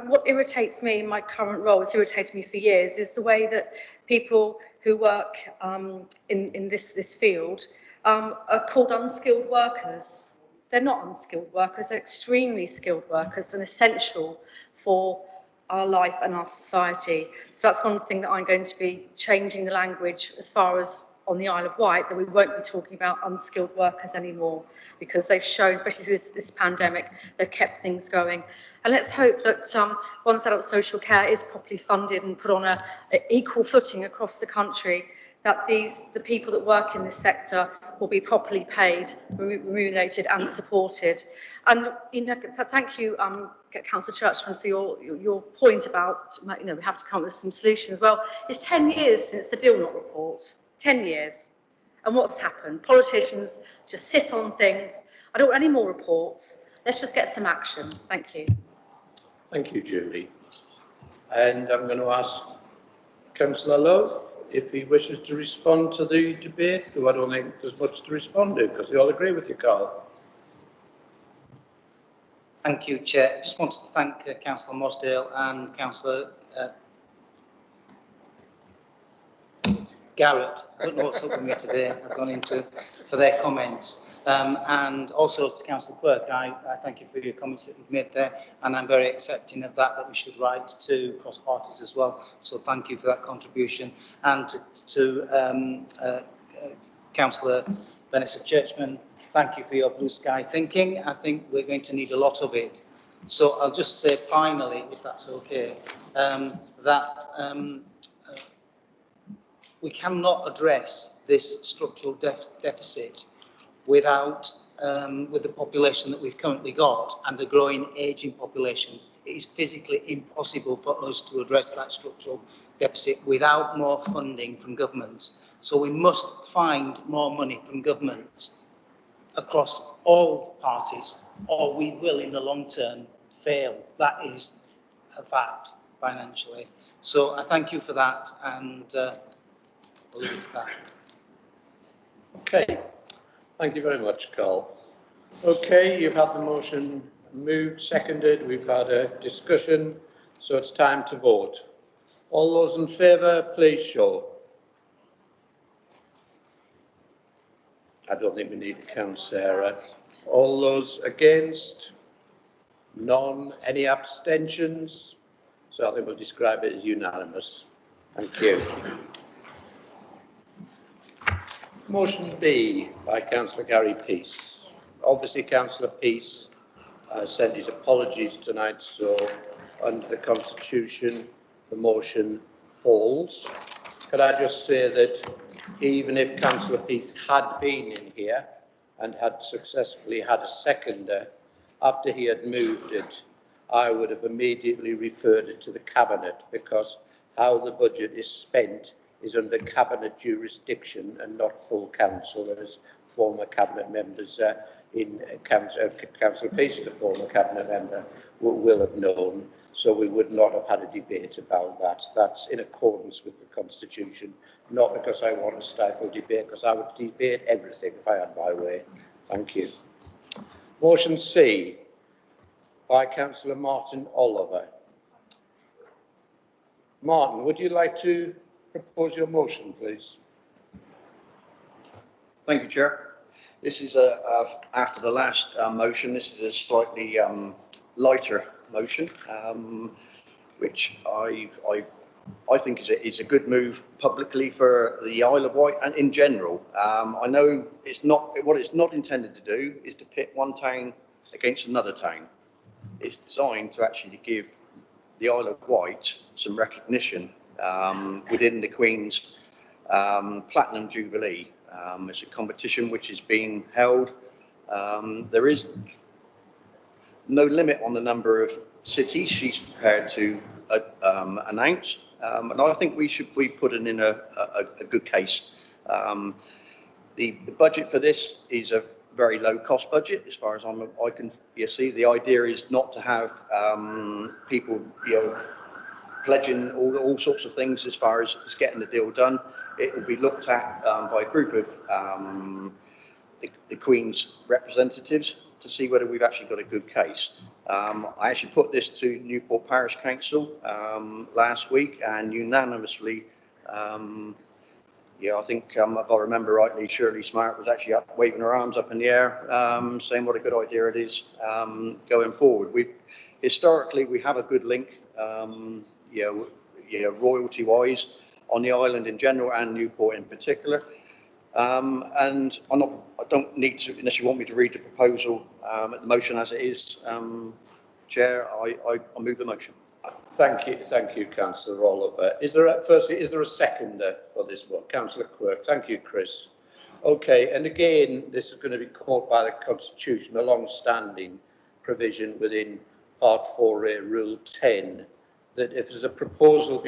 what irritates me in my current role, it's irritated me for years, is the way that people who work in this field are called unskilled workers. They're not unskilled workers, they're extremely skilled workers and essential for our life and our society. So that's one thing that I'm going to be changing the language as far as on the Isle of Wight, that we won't be talking about unskilled workers anymore, because they've shown, especially through this pandemic, they've kept things going. And let's hope that once adult social care is properly funded and put on an equal footing across the country, that the people that work in this sector will be properly paid, remunerated and supported. And thank you, Councillor Churchman, for your point about we have to come up with some solutions. Well, it's 10 years since the Deal Not report. 10 years. And what's happened? Politicians just sit on things. I don't want any more reports. Let's just get some action. Thank you. Thank you, Julie. And I'm going to ask Councillor Lowe if he wishes to respond to the debate, though I don't think there's much to respond to, because they all agree with you, Karl. Thank you, Chair. I just wanted to thank Councillor Mosdale and Councillor Garrett. I don't know what's up with me today. I've gone into for their comments. And also to Councillor Quirk, I thank you for your comments that you've made there, and I'm very accepting of that we should write to cross parties as well. So thank you for that contribution. And to Councillor Bennett of Churchman, thank you for your blue sky thinking. I think we're going to need a lot of it. So I'll just say finally, if that's okay, that we cannot address this structural deficit without, with the population that we've currently got and the growing ageing population. It is physically impossible for us to address that structural deficit without more funding from government. So we must find more money from government across all parties, or we will in the long term fail. That is a fact financially. So I thank you for that, and I'll leave it at that. Okay. Thank you very much, Karl. Okay, you've had the motion moved, seconded, we've had a discussion, so it's time to vote. All those in favour, please show. I don't think we need to count, Sarah. All those against? None. Any abstentions? So I think we'll describe it as unanimous. Thank you. Motion B by Councillor Gary Peace. Obviously, Councillor Peace sent his apologies tonight, so under the Constitution, the motion falls. Could I just say that even if Councillor Peace had been in here and had successfully had a seconder, after he had moved it, I would have immediately referred it to the Cabinet, because how the budget is spent is under Cabinet jurisdiction and not full council, as former Cabinet members in Councillor Peace, the former Cabinet member, will have known. So we would not have had a debate about that. That's in accordance with the Constitution, not because I want to stifle debate, because I would debate everything if I had my way. Thank you. Motion C by Councillor Martin Oliver. Martin, would you like to propose your motion, please? Thank you, Chair. This is after the last motion. This is a slightly lighter motion, which I think is a good move publicly for the Isle of Wight and in general. I know it's not what it's not intended to do is to pit one town against another town. It's designed to actually give the Isle of Wight some recognition within the Queen's Platinum Jubilee. It's a competition which is being held. There is no limit on the number of cities she's prepared to announce, and I think we should be putting in a good case. The budget for this is a very low cost budget, as far as I can see. The idea is not to have people, pledging all sorts of things as far as getting the deal done. It will be looked at by a group of the Queen's representatives to see whether we've actually got a good case. I actually put this to Newport Parish Council last week, and unanimously, I think if I remember rightly, Shirley Smart was actually up waving her arms up in the air, saying what a good idea it is going forward. Historically we have a good link, royalty-wise, on the island in general and Newport in particular. And I don't need to, unless you want me to read the proposal, the motion as it is, Chair, I move the motion. Thank you, Councillor Oliver. Is there a seconder for this one? Councillor Quirk. Thank you, Chris. Okay, and again, this is going to be caught by the Constitution, a long-standing provision within Part 4A, Rule 10, that if there's a proposal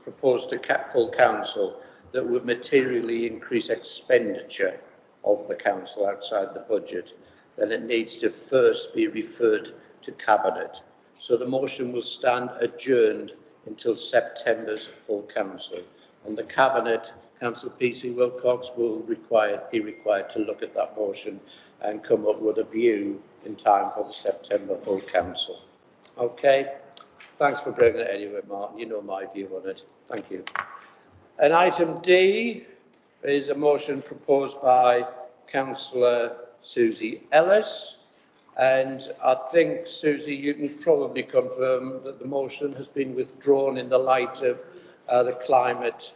proposed to full council that would materially increase expenditure of the council outside the budget, then it needs to first be referred to Cabinet. So the motion will stand adjourned until September's full council. And the Cabinet, Councillor P.C. Wilcox, will be required to look at that motion and come up with a view in time for the September full council. Okay, thanks for bringing it anyway, Martin. You know my view on it. Thank you. And item D is a motion proposed by Councillor Suzie Ellis. And I think, Suzie, you can probably confirm that the motion has been withdrawn in the light of the climate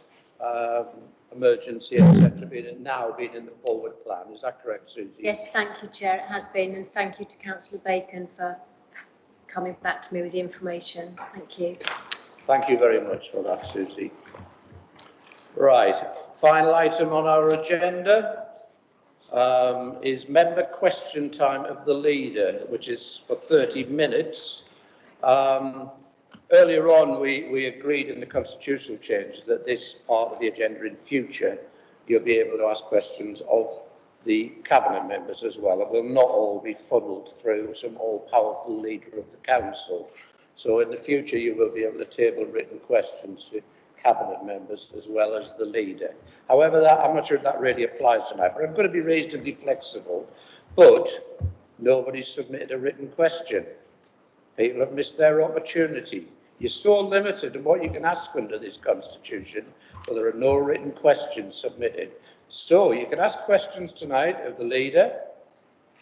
emergency, etc., now being in the forward plan. Is that correct, Suzie? Yes, thank you, Chair. It has been, and thank you to Councillor Bacon for coming back to me with the information. Thank you. Thank you very much for that, Suzie. Right, final item on our agenda is member question time of the leader, which is for 30 minutes. Earlier on, we agreed in the constitutional change that this part of the agenda in future, you'll be able to ask questions of the cabinet members as well. It will not all be funneled through some all-powerful leader of the council. So in the future, you will be able to table written questions to cabinet members as well as the leader. However, I'm not sure if that really applies tonight, but I'm going to be reasonably flexible. But nobody's submitted a written question. People have missed their opportunity. You're so limited in what you can ask under this constitution, but there are no written questions submitted. So you can ask questions tonight of the leader.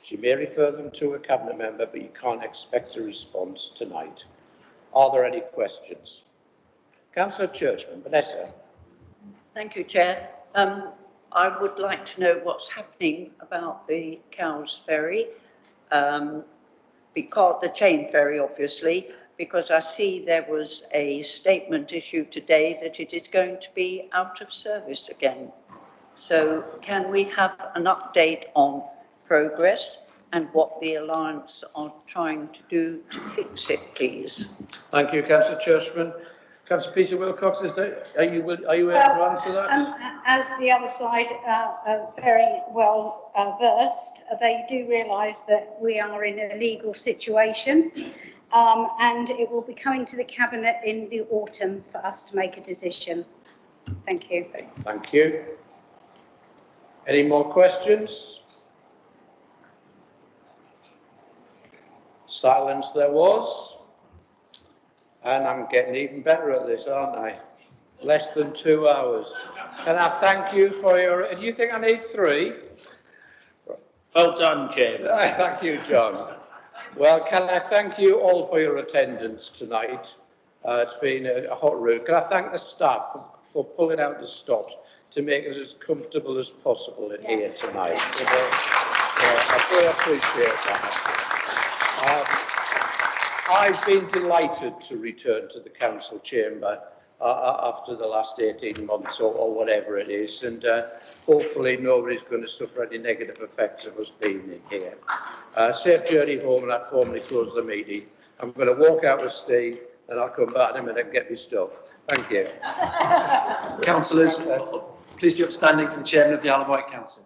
She may refer them to a cabinet member, but you can't expect a response tonight. Are there any questions? Councillor Churchman, Vanessa. Thank you, Chair. I would like to know what's happening about the Cowes Ferry, because the chain ferry, obviously, because I see there was a statement issued today that it is going to be out of service again. So can we have an update on progress and what the Alliance are trying to do to fix it, please? Thank you, Councillor Churchman. Councillor Peter Wilcox, are you able to answer that? As the other side are very well versed, they do realise that we are in a legal situation, and it will be coming to the Cabinet in the autumn for us to make a decision. Thank you. Thank you. Any more questions? Silence there was. And I'm getting even better at this, aren't I? Less than 2 hours. Can I thank you for your... Do you think I need 3? Well done, Chairman. Thank you, John. Well, can I thank you all for your attendance tonight? It's been a hot room. Can I thank the staff for pulling out the stops to make us as comfortable as possible in here tonight? I really appreciate that. I've been delighted to return to the council chamber after the last 18 months or whatever it is, and hopefully nobody's going to suffer any negative effects of us being in here. Safe journey home, and I formally close the meeting. I'm going to walk out with Steve, and I'll come back in a minute and get my stuff. Thank you. Councillors, please be upstanding for the Chairman of the Isle of Wight Council.